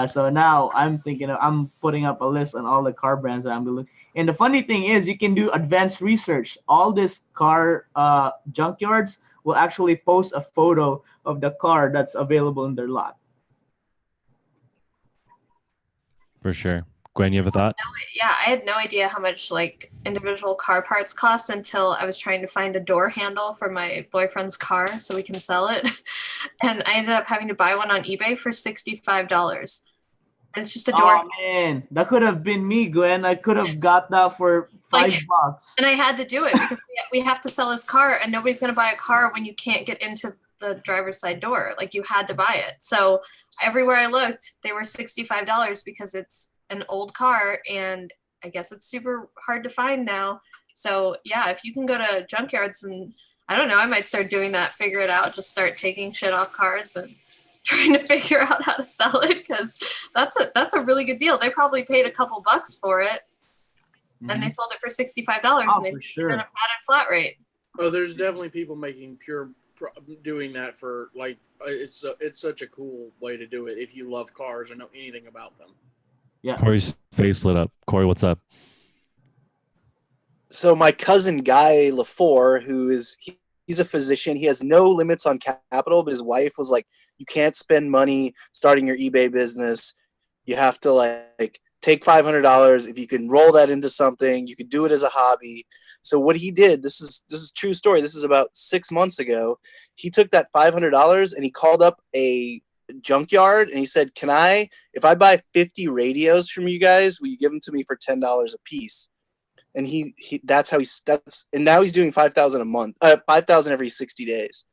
So now I'm thinking I'm putting up a list on all the car brands that I'm gonna look. And the funny thing is, you can do advanced research. All this car junkyards will actually post a photo of the car that's available in their lot. For sure. Gwen, you have a thought? Yeah, I had no idea how much like individual car parts cost until I was trying to find a door handle for my boyfriend's car so we can sell it. And I ended up having to buy one on eBay for $65. And it's just a door. Oh man, that could have been me, Gwen. I could have got that for $5. And I had to do it because we have to sell his car, and nobody's going to buy a car when you can't get into the driver's side door. Like, you had to buy it. So everywhere I looked, they were $65 because it's an old car, and I guess it's super hard to find now. So yeah, if you can go to junkyards, and I don't know, I might start doing that, figure it out, just start taking shit off cars and trying to figure out how to sell it, because that's a really good deal. They probably paid a couple bucks for it, and they sold it for $65, and they for sure. did a padded flat rate. Oh, there's definitely people making doing that for like it's such a cool way to do it if you love cars or know anything about them. Yeah. Corey's face lit up. Corey, what's up? So my cousin Guy Lafour, he's a physician. He has no limits on capital, but his wife was like, you can't spend money starting your eBay business. You have to like take $500. If you can roll that into something, you could do it as a hobby. So what he did, this is true story. This is about 6 months ago. He took that $500 and he called up a junkyard, and he said, if I buy 50 radios from you guys, will you give them to me for $10 a piece? And and now he's doing 5,000 a month, 5,000 every 60 days.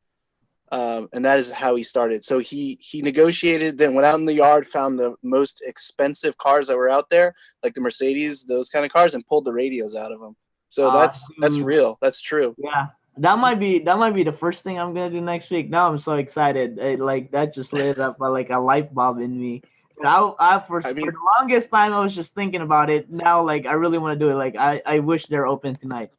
And that is how he started. So he negotiated, then went out in the yard, found the most expensive cars that were out there, like the Mercedes, those kind of cars, and pulled the radios out of them. So that's real. That's true. Yeah. That might be the first thing I'm gonna do next week. Now I'm so excited. Like that just lit up like a light bulb in me. For the longest time I was just thinking about it. Now like I really want to do it. Like I wish they're open tonight.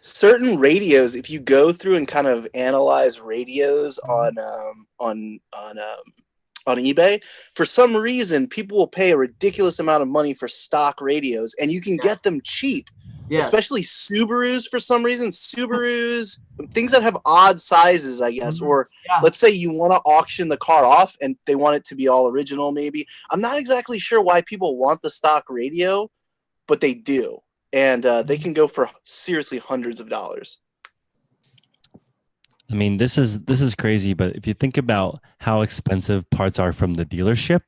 Certain radios, if you go through and kind of analyze radios on eBay, for some reason people will pay a ridiculous amount of money for stock radios, and you can get them cheap. Yeah. Especially Subarus for some reason. Subarus, things that have odd sizes, I guess. Or let's say you want to auction the car off and they want it to be all original, maybe. I'm not exactly sure why people want the stock radio, but they do. And they can go for seriously hundreds of dollars. I mean, this is crazy, but if you think about how expensive parts are from the dealership,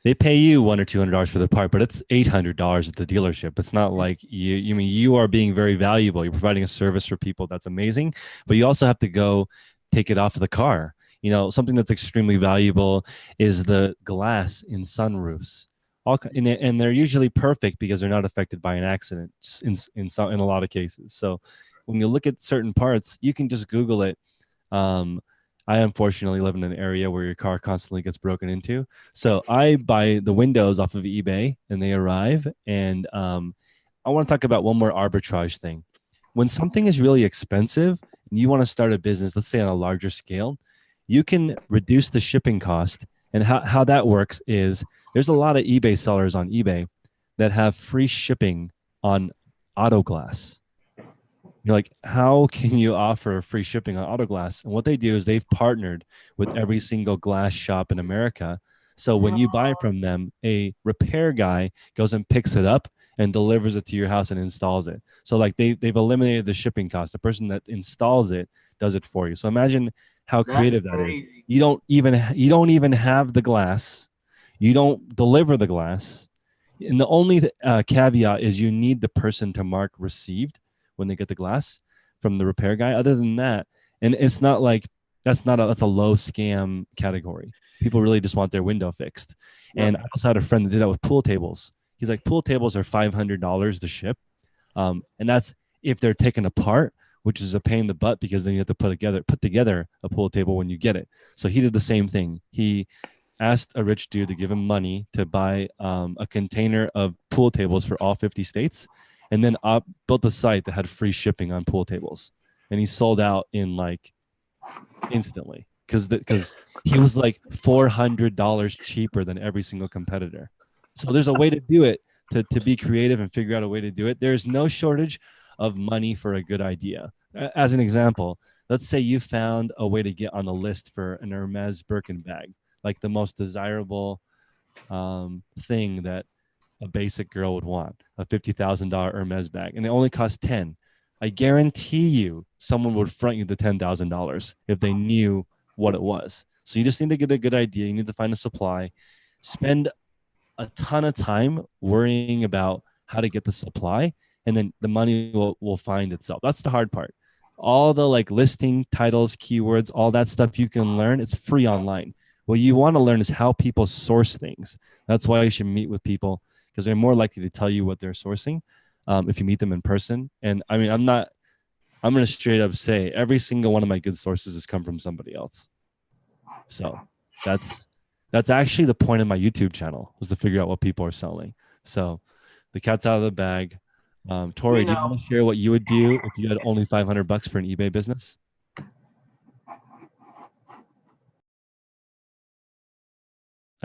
they pay you $100 or $200 for the part, but it's $800 at the dealership. It's not like you are being very valuable. You're providing a service for people. That's amazing. But you also have to go take it off of the car. Something that's extremely valuable is the glass in sunroofs. And they're usually perfect because they're not affected by an accident in a lot of cases. So when you look at certain parts, you can just Google it. I unfortunately live in an area where your car constantly gets broken into. So I buy the windows off of eBay and they arrive. And I want to talk about one more arbitrage thing. When something is really expensive and you want to start a business, let's say on a larger scale, you can reduce the shipping cost. And how that works is there's a lot of eBay sellers on eBay that have free shipping on auto glass. You're like, how can you offer free shipping on auto glass? And what they do is they've partnered with every single glass shop in America. So when you buy from them, a repair guy goes and picks it up and delivers it to your house and installs it. So like they've eliminated the shipping cost. The person that installs it does it for you. So imagine how creative that is. You don't even have the glass. You don't deliver the glass. And the only caveat is you need the person to mark received when they get the glass from the repair guy. Other than that, and it's not like that's a low scam category. People really just want their window fixed. Yep. And I also had a friend that did that with pool tables. He's like, pool tables are $500 to ship. And that's if they're taken apart, which is a pain in the butt because then you have to put together a pool table when you get it. So he did the same thing. He asked a rich dude to give him money to buy a container of pool tables for all 50 states. And then built a site that had free shipping on pool tables. And he sold out in like instantly because he was like $400 cheaper than every single competitor. So there's a way to do it, to be creative and figure out a way to do it. There's no shortage of money for a good idea. As an example, let's say you found a way to get on the list for an Hermes Birkin bag, like the most desirable thing that a basic girl would want, a $50,000 Hermes bag, and it only costs 10. I guarantee you someone would front you the $10,000 if they knew what it was. So you just need to get a good idea. You need to find a supply, spend a ton of time worrying about how to get the supply, and then the money will find itself. That's the hard part. All the like listing titles, keywords, all that stuff you can learn. It's free online. What you want to learn is how people source things. That's why you should meet with people, because they're more likely to tell you what they're sourcing if you meet them in person. And I mean, I'm going to straight up say every single one of my good sources has come from somebody else. So that's actually the point of my YouTube channel, was to figure out what people are selling. So the cat's out of the bag. Tori, do you want to share what you would do if you had only $500 for an eBay business?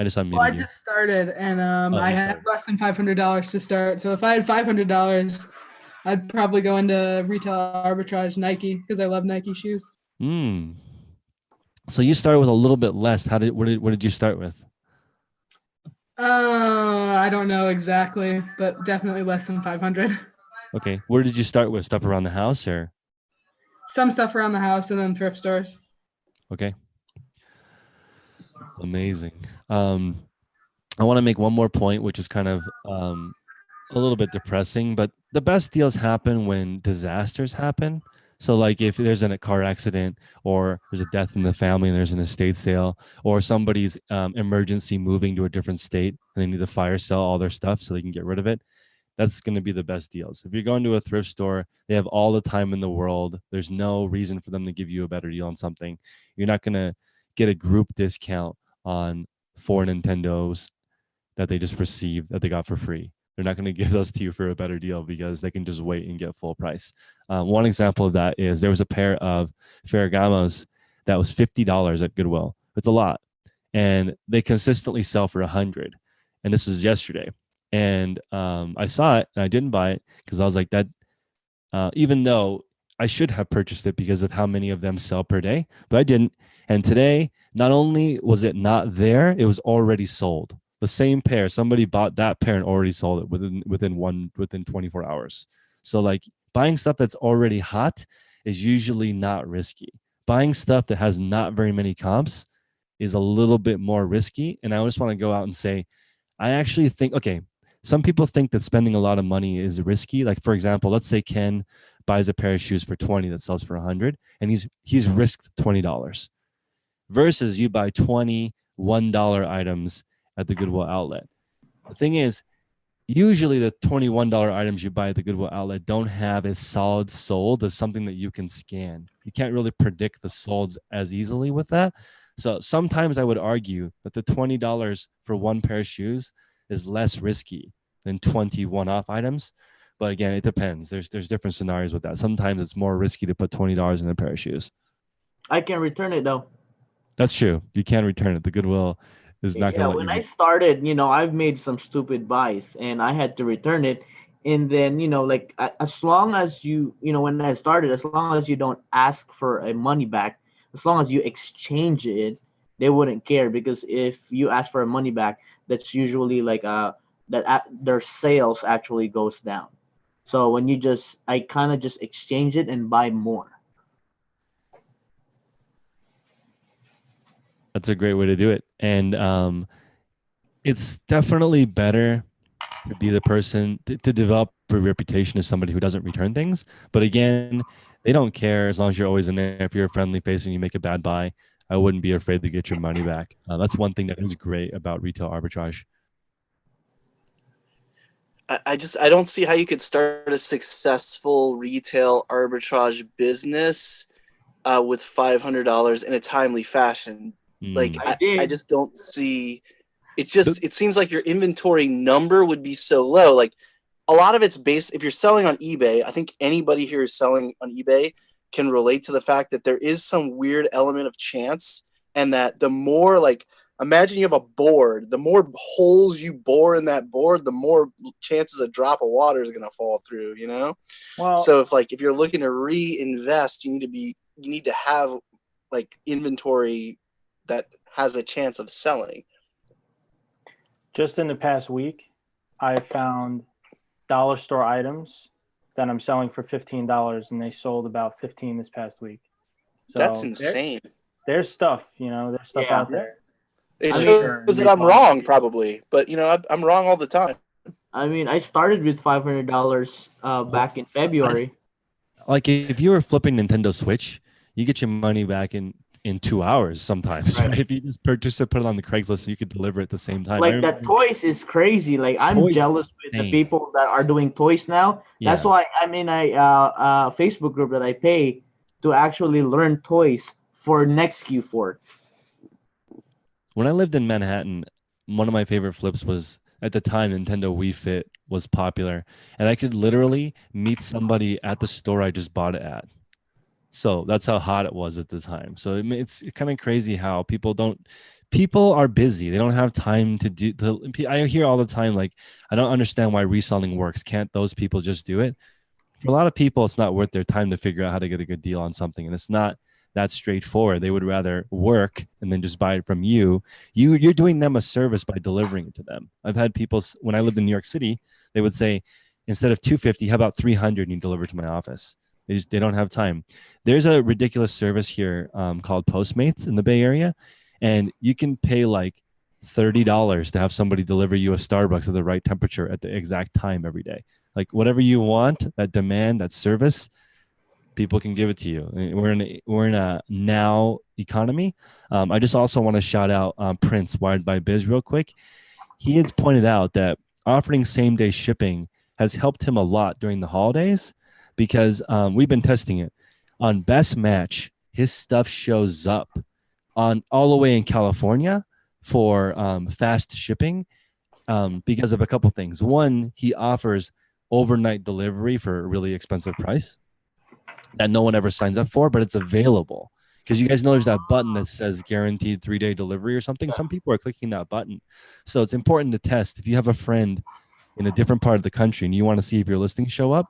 I just unmuted you. I just started, and I had less than $500 to start. So if I had $500, I'd probably go into retail arbitrage Nike, because I love Nike shoes. So you started with a little bit less. What did you start with? I don't know exactly, but definitely less than 500. Okay. Where did you start with? Stuff around the house, or? Some stuff around the house, and then thrift stores. Okay. Amazing. I want to make one more point, which is kind of a little bit depressing, but the best deals happen when disasters happen. So like if there's a car accident or there's a death in the family and there's an estate sale, or somebody's emergency moving to a different state and they need to fire sell all their stuff so they can get rid of it, that's going to be the best deals. If you're going to a thrift store, they have all the time in the world. There's no reason for them to give you a better deal on something. You're not going to get a group discount on 4 Nintendos that they just received that they got for free. They're not going to give those to you for a better deal because they can just wait and get full price. One example of that is there was a pair of Ferragamos that was $50 at Goodwill. It's a lot. And they consistently sell for $100. And this was yesterday. And I saw it and I didn't buy it because I was like, that, even though I should have purchased it because of how many of them sell per day, but I didn't. And today, not only was it not there, it was already sold. The same pair, somebody bought that pair and already sold it within 24 hours. So like buying stuff that's already hot is usually not risky. Buying stuff that has not very many comps is a little bit more risky. And I just want to go out and say, I actually think, okay, some people think that spending a lot of money is risky. Like for example, let's say Ken buys a pair of shoes for 20 that sells for 100 and he's risked $20 versus you buy 20 $1 items at the Goodwill outlet. The thing is, usually the $21 items you buy at the Goodwill outlet don't have a solid sold as something that you can scan. You can't really predict the solds as easily with that. So sometimes I would argue that the $20 for one pair of shoes is less risky than 20 one-off items. But again, it depends. There's different scenarios with that. Sometimes it's more risky to put $20 in a pair of shoes. I can return it though. That's true. You can return it. The Goodwill is not going to let when you. I started, I've made some stupid buys and I had to return it. And then, like as long as you, when I started, as long as you don't ask for a money back, as long as you exchange it, they wouldn't care, because if you ask for a money back, that's usually like their sales actually goes down. So when I kind of just exchange it and buy more. That's a great way to do it. And it's definitely better to be the person to develop a reputation as somebody who doesn't return things. But again, they don't care as long as you're always in there. If you're a friendly face and you make a bad buy, I wouldn't be afraid to get your money back. That's one thing that is great about retail arbitrage. I don't see how you could start a successful retail arbitrage business with $500 in a timely fashion. Like I just don't see it. It seems like your inventory number would be so low. Like a lot of it's based, if you're selling on eBay, I think anybody here who's selling on eBay can relate to the fact that there is some weird element of chance, and that the more, like, imagine you have a board, the more holes you bore in that board, the more chances a drop of water is going to fall through, Well, so if you're looking to reinvest, you need to have like inventory that has a chance of selling. Just in the past week, I found dollar store items that I'm selling for $15, and they sold about 15 this past week. So that's insane. There's stuff, there's stuff out there. It shows that I'm wrong, probably, but I'm wrong all the time. I mean, I started with $500 back in February. Like if you were flipping Nintendo Switch, you get your money back in 2 hours sometimes. Right? If you just purchase it, put it on the Craigslist, so you could deliver it at the same time. Like that toys is crazy. Like I'm jealous with the people that are doing toys now. Yeah. That's why I'm in a Facebook group that I pay to actually learn toys for next Q4. When I lived in Manhattan, one of my favorite flips was, at the time, Nintendo Wii Fit was popular, and I could literally meet somebody at the store I just bought it at. So that's how hot it was at the time. So it's kind of crazy how people are busy. They don't have time to do. I hear all the time, like, I don't understand why reselling works. Can't those people just do it? For a lot of people, it's not worth their time to figure out how to get a good deal on something, and it's not that straightforward. They would rather work and then just buy it from you. You're doing them a service by delivering it to them. I've had people, when I lived in New York City, they would say, instead of $250, how about $300 and you deliver to my office? They don't have time. There's a ridiculous service here called Postmates in the Bay Area, and you can pay like $30 to have somebody deliver you a Starbucks at the right temperature at the exact time every day. Like whatever you want, that demand, that service, people can give it to you. We're in a now economy. I just also want to shout out Prince Wired by Biz real quick. He has pointed out that offering same day shipping has helped him a lot during the holidays because we've been testing it on Best Match. His stuff shows up on all the way in California for fast shipping because of a couple things. One, he offers overnight delivery for a really expensive price that no one ever signs up for, but it's available. Because you guys know there's that button that says guaranteed 3-day delivery or something. Some people are clicking that button. So it's important to test. If you have a friend in a different part of the country and you want to see if your listings show up,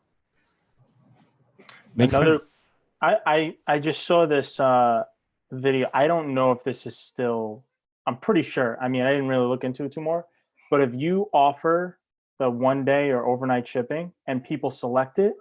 I just saw this video. I don't know if this is still, I'm pretty sure. I mean, I didn't really look into it too more, but if you offer the 1-day or overnight shipping and people select it,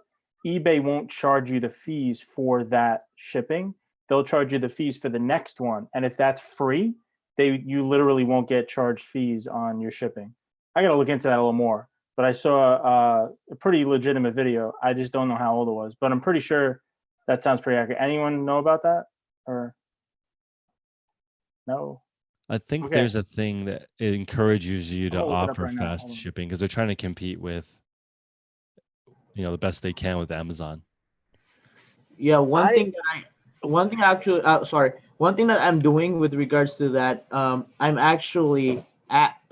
eBay won't charge you the fees for that shipping. They'll charge you the fees for the next one. And if that's free, you literally won't get charged fees on your shipping. I got to look into that a little more, but I saw a pretty legitimate video. I just don't know how old it was, but I'm pretty sure that sounds pretty accurate. Anyone know about that or no? I think there's a thing that it encourages you to offer fast shipping because they're trying to compete with, the best they can with Amazon. Yeah, one thing that I'm doing with regards to that, I'm actually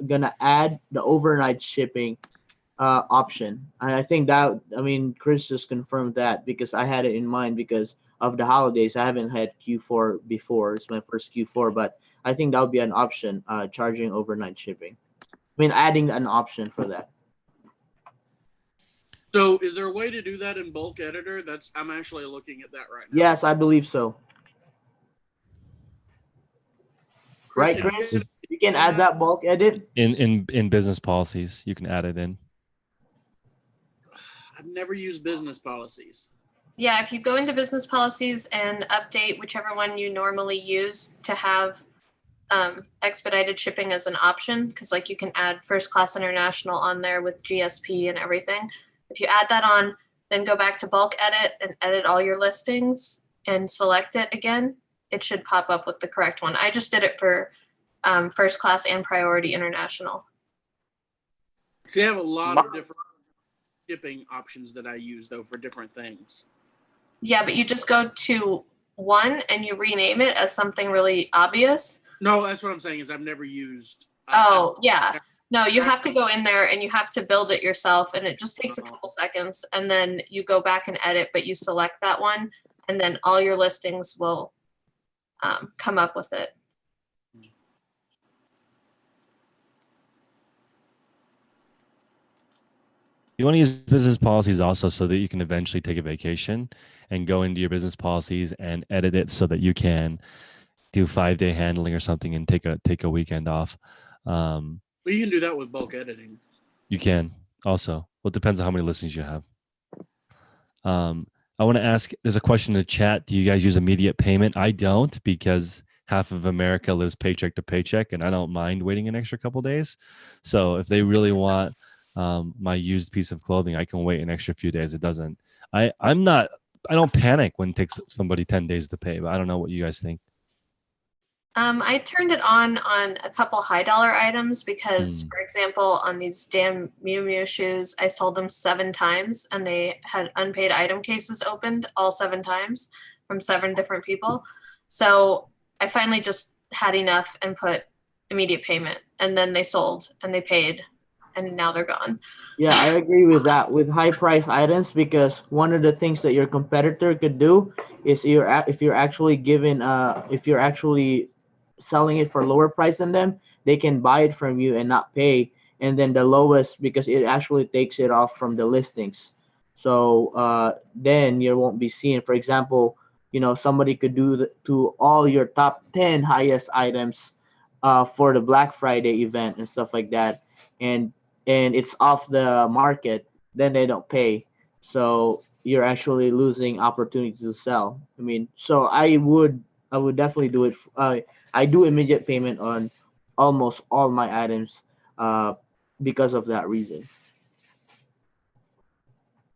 gonna add the overnight shipping option. And I think that, Chris just confirmed that because I had it in mind because of the holidays. I haven't had Q4 before. It's my first Q4, but I think that would be an option, charging overnight shipping. Adding an option for that. So is there a way to do that in bulk editor? I'm actually looking at that right now. Yes, I believe so. Chris, right, Chris? You can add that bulk edit? In business policies, you can add it in. I've never used business policies. Yeah, if you go into business policies and update whichever one you normally use to have expedited shipping as an option, because like you can add first class international on there with GSP and everything. If you add that on, then go back to bulk edit and edit all your listings and select it again, it should pop up with the correct one. I just did it for first class and priority international. See, I have a lot of different shipping options that I use though for different things. Yeah, but you just go to one and you rename it as something really obvious. No, that's what I'm saying is I've never used. Yeah. No, you have to go in there and you have to build it yourself, and it just takes a couple seconds, and then you go back and edit, but you select that one, and then all your listings will come up with it. You want to use business policies also so that you can eventually take a vacation and go into your business policies and edit it so that you can do 5-day handling or something and take a weekend off. But you can do that with bulk editing. You can also. Well, it depends on how many listings you have. I want to ask, there's a question in the chat. Do you guys use immediate payment? I don't, because half of America lives paycheck to paycheck, and I don't mind waiting an extra couple days. So if they really want my used piece of clothing, I can wait an extra few days. It doesn't. I don't panic when it takes somebody 10 days to pay, but I don't know what you guys think. I turned it on a couple high dollar items because, for example, on these damn Miu Miu shoes, I sold them 7 times and they had unpaid item cases opened all 7 times from 7 different people. So I finally just had enough and put immediate payment, and then they sold and they paid, and now they're gone. Yeah, I agree with that with high price items, because one of the things that your competitor could do is if you're actually selling it for lower price than them, they can buy it from you and not pay, and then the lowest, because it actually takes it off from the listings. So then you won't be seeing, for example, somebody could do to all your top 10 highest items for the Black Friday event and stuff like that, and it's off the market, then they don't pay. So you're actually losing opportunity to sell. So I would I would definitely do it. I do immediate payment on almost all my items because of that reason.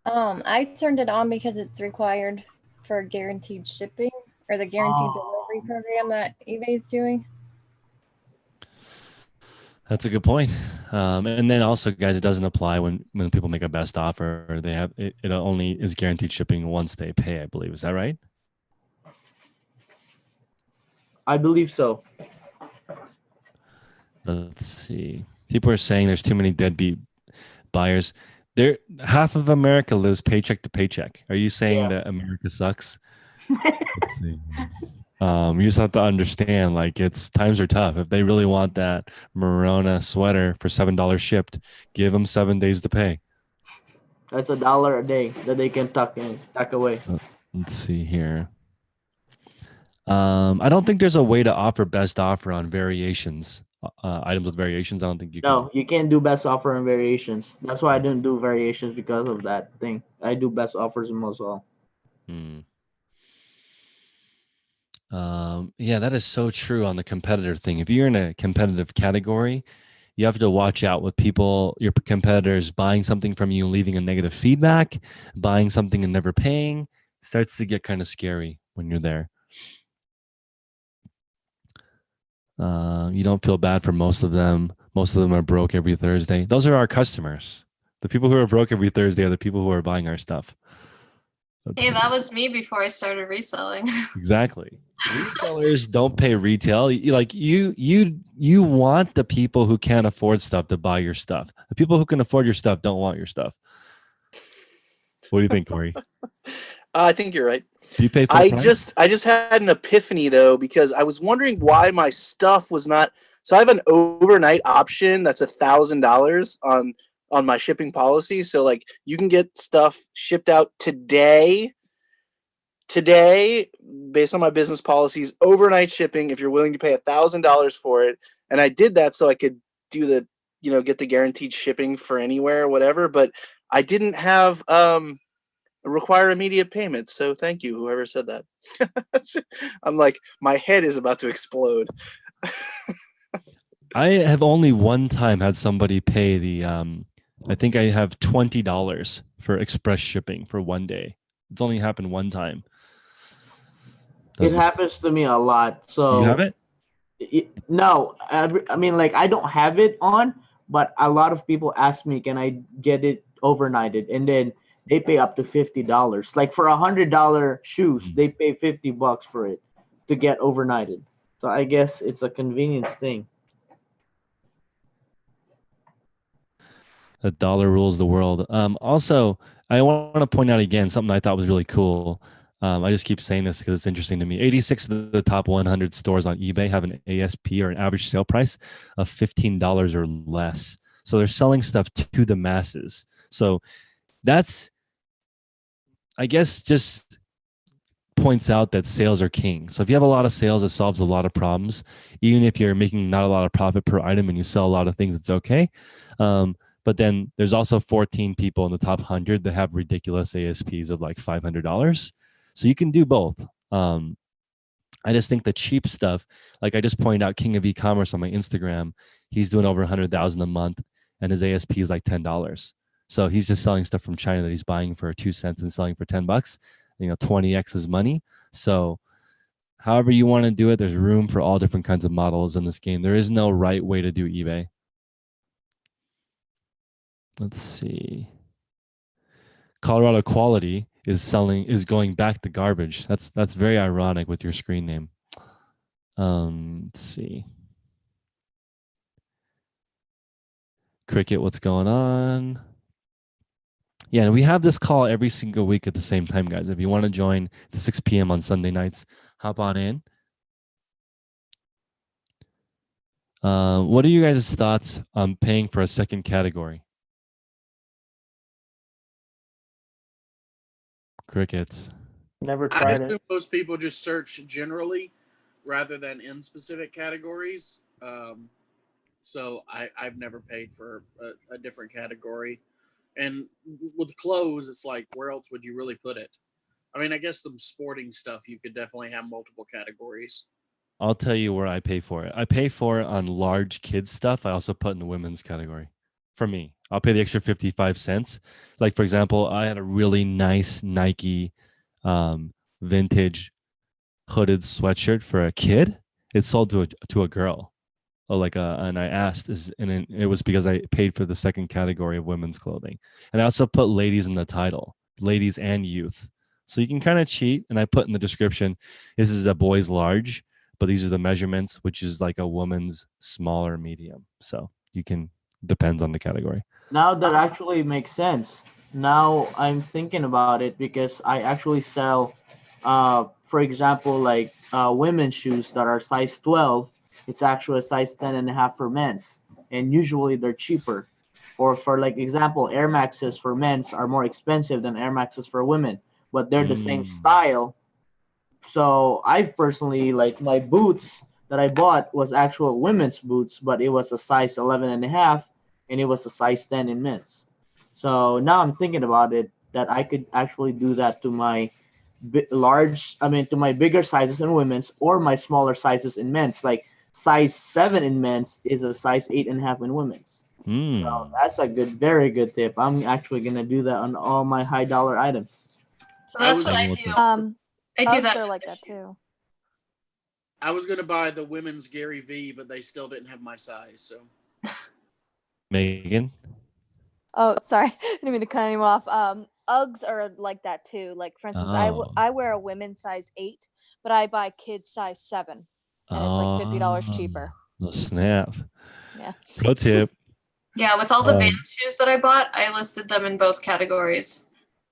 I turned it on because it's required for guaranteed shipping or the guaranteed delivery program that eBay is doing. That's a good point. And then also, guys, it doesn't apply when people make a best offer. They have it only is guaranteed shipping once they pay, I believe. Is that right? I believe so. Let's see. People are saying there's too many deadbeat buyers. There, half of America lives paycheck to paycheck. Are you saying that America sucks? Let's see. You just have to understand, like, it's times are tough. If they really want that Morona sweater for $7 shipped, give them 7 days to pay. That's $1 a day that they can tuck away. Let's see here. I don't think there's a way to offer best offer on variations, items with variations. I don't think you can. No, you can't do best offer and variations. That's why I didn't do variations because of that thing. I do best offers and most all. Yeah, that is so true on the competitor thing. If you're in a competitive category, you have to watch out with people, your competitors buying something from you, leaving a negative feedback, buying something and never paying. Starts to get kind of scary when you're there. You don't feel bad for most of them. Most of them are broke every Thursday. Those are our customers. The people who are broke every Thursday are the people who are buying our stuff. Hey, that was me before I started reselling. Exactly. Resellers don't pay retail. You want the people who can't afford stuff to buy your stuff. The people who can afford your stuff don't want your stuff. What do you think, Corey? I think you're right. Do you pay full price? I just had an epiphany though, because I was wondering why my stuff was not. So I have an overnight option that's $1,000 on my shipping policy. So like you can get stuff shipped out today, based on my business policies, overnight shipping if you're willing to pay $1,000 for it. And I did that so I could do the, get the guaranteed shipping for anywhere or whatever. But I didn't have require immediate payment. So thank you, whoever said that. I'm like, my head is about to explode. I have only one time had somebody pay the I think I have $20 for express shipping for one day. It's only happened one time. It happens to me a lot. So you have it? No, I mean, like, I don't have it on, but a lot of people ask me, can I get it overnighted? And then they pay up to $50. Like for $100 shoes, they pay $50 for it to get overnighted. So I guess it's a convenience thing. The dollar rules the world. Also, I want to point out again something I thought was really cool. I just keep saying this because it's interesting to me. 86 of the top 100 stores on eBay have an ASP or an average sale price of $15 or less. So they're selling stuff to the masses. So that's, I guess, just points out that sales are king. So if you have a lot of sales, it solves a lot of problems. Even if you're making not a lot of profit per item and you sell a lot of things, it's okay. But then there's also 14 people in the top 100 that have ridiculous ASPs of like $500. So you can do both. I just think the cheap stuff, like I just pointed out, King of E-commerce on my Instagram, he's doing over 100,000 a month, and his ASP is like $10. So he's just selling stuff from China that he's buying for 2 cents and selling for $10. 20x his money. So however you want to do it, there's room for all different kinds of models in this game. There is no right way to do eBay. Let's see. Colorado Quality is going back to garbage. That's very ironic with your screen name. Let's see. Cricket, what's going on? Yeah, and we have this call every single week at the same time, guys. If you want to join to 6 p.m. on Sunday nights, hop on in. What are you guys' thoughts on paying for a second category? Crickets. Never I tried assume it. most people just search generally rather than in specific categories. So I've never paid for a different category. And with clothes, it's like, where else would you really put it? I mean, I guess the sporting stuff you could definitely have multiple categories. I'll tell you where I pay for it. I pay for it on large kids stuff. I also put in the women's category. For me, I'll pay the extra 55 cents. Like for example, I had a really nice Nike vintage hooded sweatshirt for a kid. It sold to a girl. And I asked it was because I paid for the second category of women's clothing. And I also put ladies in the title, ladies and youth. So you can kind of cheat. And I put in the description, this is a boy's large, but these are the measurements, which is like a woman's smaller medium. So you can, depends on the category. Now that actually makes sense. Now I'm thinking about it because I actually sell, for example, like women's shoes that are size 12. It's actually a size 10 and a half for men's, and usually they're cheaper. Or for like example, Air Maxes for men's are more expensive than Air Maxes for women, but they're the same style. So I've personally, like, my boots that I bought was actual women's boots, but it was a size 11 and a half, and it was a size 10 in men's. So now I'm thinking about it that I could actually do that to my to my bigger sizes in women's or my smaller sizes in men's. Like size 7 in men's is a size 8.5 in women's. So that's a very good tip. I'm actually gonna do that on all my high dollar items. So that's what I do. I do that. Are like that too. I was gonna buy the women's Gary V, but they still didn't have my size. So, Megan. Oh, sorry, I didn't mean to cut anyone off. Uggs are like that too. Like for instance, I wear a women's size 8, but I buy kids size 7, and it's like $50 cheaper. Oh, snap! Yeah. Pro tip. Yeah, with all the band shoes that I bought, I listed them in both categories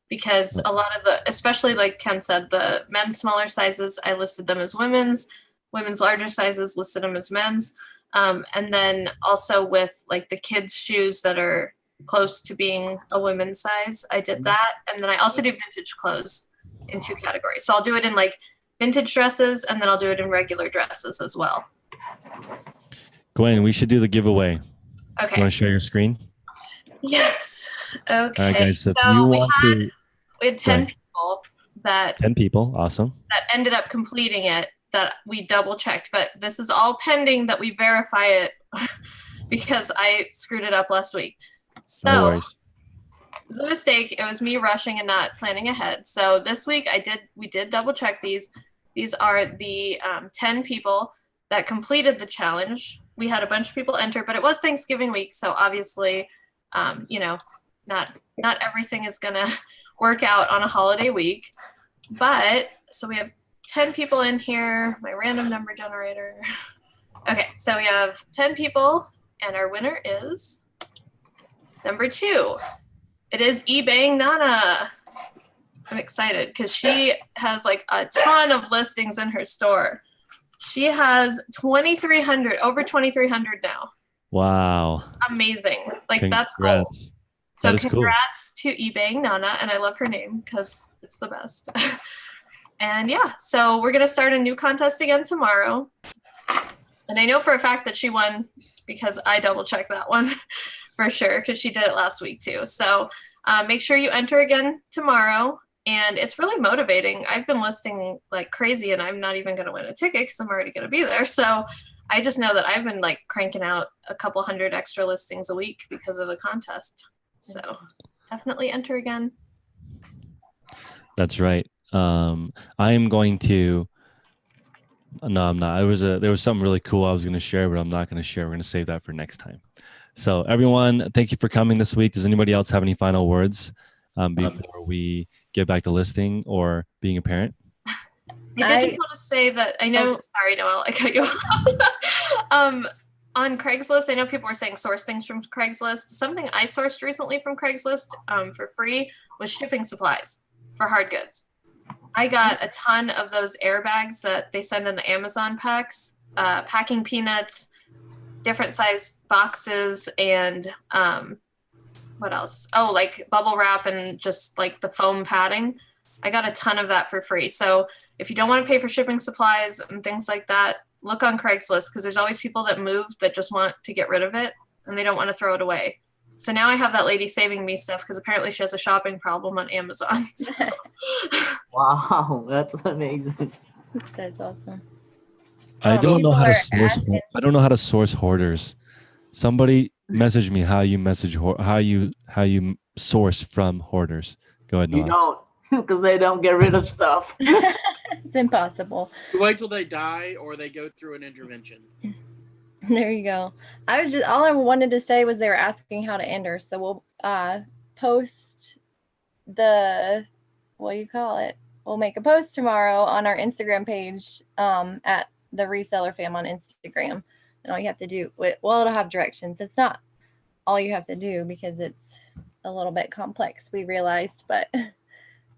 because a lot of especially like Ken said, the men's smaller sizes, I listed them as women's larger sizes, listed them as men's. And then also with like the kids' shoes that are close to being a women's size, I did that. And then I also do vintage clothes in 2 categories. So I'll do it in like vintage dresses, and then I'll do it in regular dresses as well. Gwen, we should do the giveaway. Okay. You want to share your screen? Yes. Okay. All right, guys. So if you want to, we had 10 people that 10 people, awesome. That ended up completing it. That we double checked, but this is all pending that we verify it because I screwed it up last week. So no worries. It was a mistake. It was me rushing and not planning ahead. So this week we did double check these. These are the 10 people that completed the challenge. We had a bunch of people enter, but it was Thanksgiving week, so obviously, not everything is gonna work out on a holiday week. But so we have 10 people in here, my random number generator. Okay, so we have 10 people, and our winner is number 2. It is eBay Nana. I'm excited because she has like a ton of listings in her store. She has 2,300, over 2,300 now. Wow. Amazing. Like Congrats. That's cool. So that is congrats to eBay Nana, and I love her name because it's the best. And yeah, so we're going to start a new contest again tomorrow. And I know for a fact that she won because I double checked that one for sure because she did it last week too. So make sure you enter again tomorrow. And it's really motivating. I've been listing like crazy and I'm not even going to win a ticket because I'm already going to be there. So I just know that I've been like cranking out a couple hundred extra listings a week because of the contest. So definitely enter again. That's right. I am going to. No, I'm not. There was something really cool I was going to share, but I'm not going to share. We're going to save that for next time. So everyone, thank you for coming this week. Does anybody else have any final words before we get back to listing or being a parent? I did just want to say that I know. Sorry, Noelle, I cut you off. On Craigslist, I know people were saying source things from Craigslist. Something I sourced recently from Craigslist for free was shipping supplies for hard goods. I got a ton of those airbags that they send in the Amazon packs, packing peanuts, different size boxes, and what else? Oh, like bubble wrap and just like the foam padding. I got a ton of that for free. So if you don't want to pay for shipping supplies and things like that, look on Craigslist because there's always people that move that just want to get rid of it and they don't want to throw it away. So now I have that lady saving me stuff because apparently she has a shopping problem on Amazon. So. Wow, that's amazing. That's awesome. I don't know people how to are source. asking- I don't know how to source hoarders. Somebody message me how you how you source from hoarders. Go ahead, You Noah. don't, because they don't get rid of stuff. It's impossible. You wait till they die or they go through an intervention. There you go. All I wanted to say was they were asking how to enter. So we'll post what do you call it? We'll make a post tomorrow on our Instagram page at the Reseller Fam on Instagram. And all you have to do, well, it'll have directions. It's not all you have to do because it's a little bit complex, we realized. But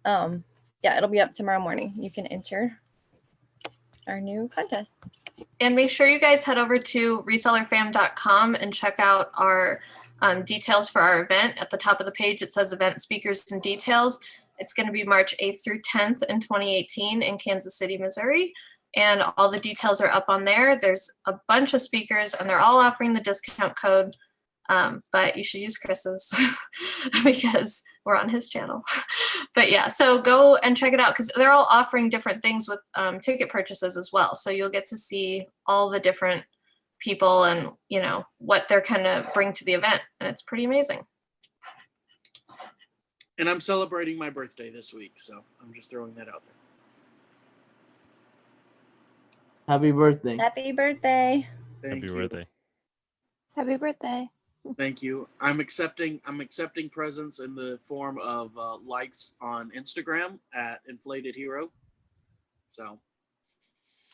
yeah, it'll be up tomorrow morning. You can enter our new contest. And make sure you guys head over to resellerfam.com and check out our details for our event. At the top of the page, it says event speakers and details. It's going to be March 8th through 10th in 2018 in Kansas City, Missouri. And all the details are up on there. There's a bunch of speakers and they're all offering the discount code. But you should use Chris's because we're on his channel. But yeah, so go and check it out because they're all offering different things with ticket purchases as well. So you'll get to see all the different people and, you know, what they're kind of bring to the event. And it's pretty amazing. And I'm celebrating my birthday this week, so I'm just throwing that out there. Happy birthday. Happy birthday. Thank Happy you. birthday. Happy birthday. Thank you. I'm accepting presents in the form of likes on Instagram at Inflated Hero. So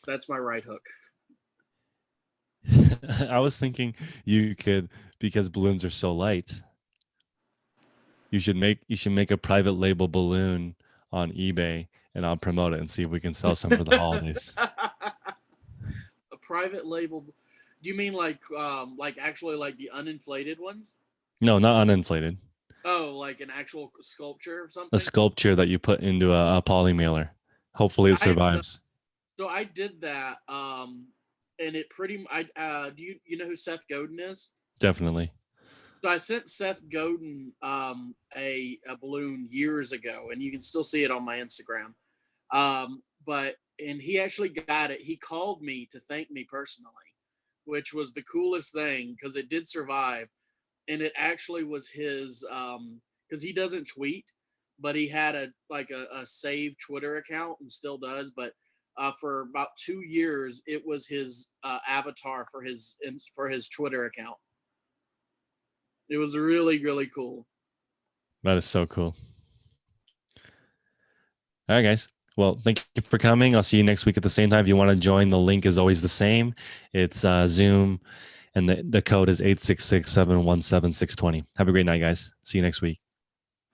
that's my right hook. I was thinking you could, because balloons are so light, you should make a private label balloon on eBay and I'll promote it and see if we can sell some for the holidays. A private label. Do you mean like actually like the uninflated ones? No, not uninflated. Oh, like an actual sculpture or something? A sculpture that you put into a poly mailer. Hopefully it survives. So I did that, and it pretty. Do you know who Seth Godin is? Definitely. So I sent Seth Godin a balloon years ago, and you can still see it on my Instagram. And he actually got it. He called me to thank me personally, which was the coolest thing because it did survive. And it actually was his, because he doesn't tweet, but he had a saved Twitter account and still does. But for about 2 years, it was his avatar for his Twitter account. It was really, really cool. That is so cool. All right, guys. Well, thank you for coming. I'll see you next week at the same time. If you want to join, the link is always the same. It's Zoom, and the code is 866-717-620. Have a great night, guys. See you next week.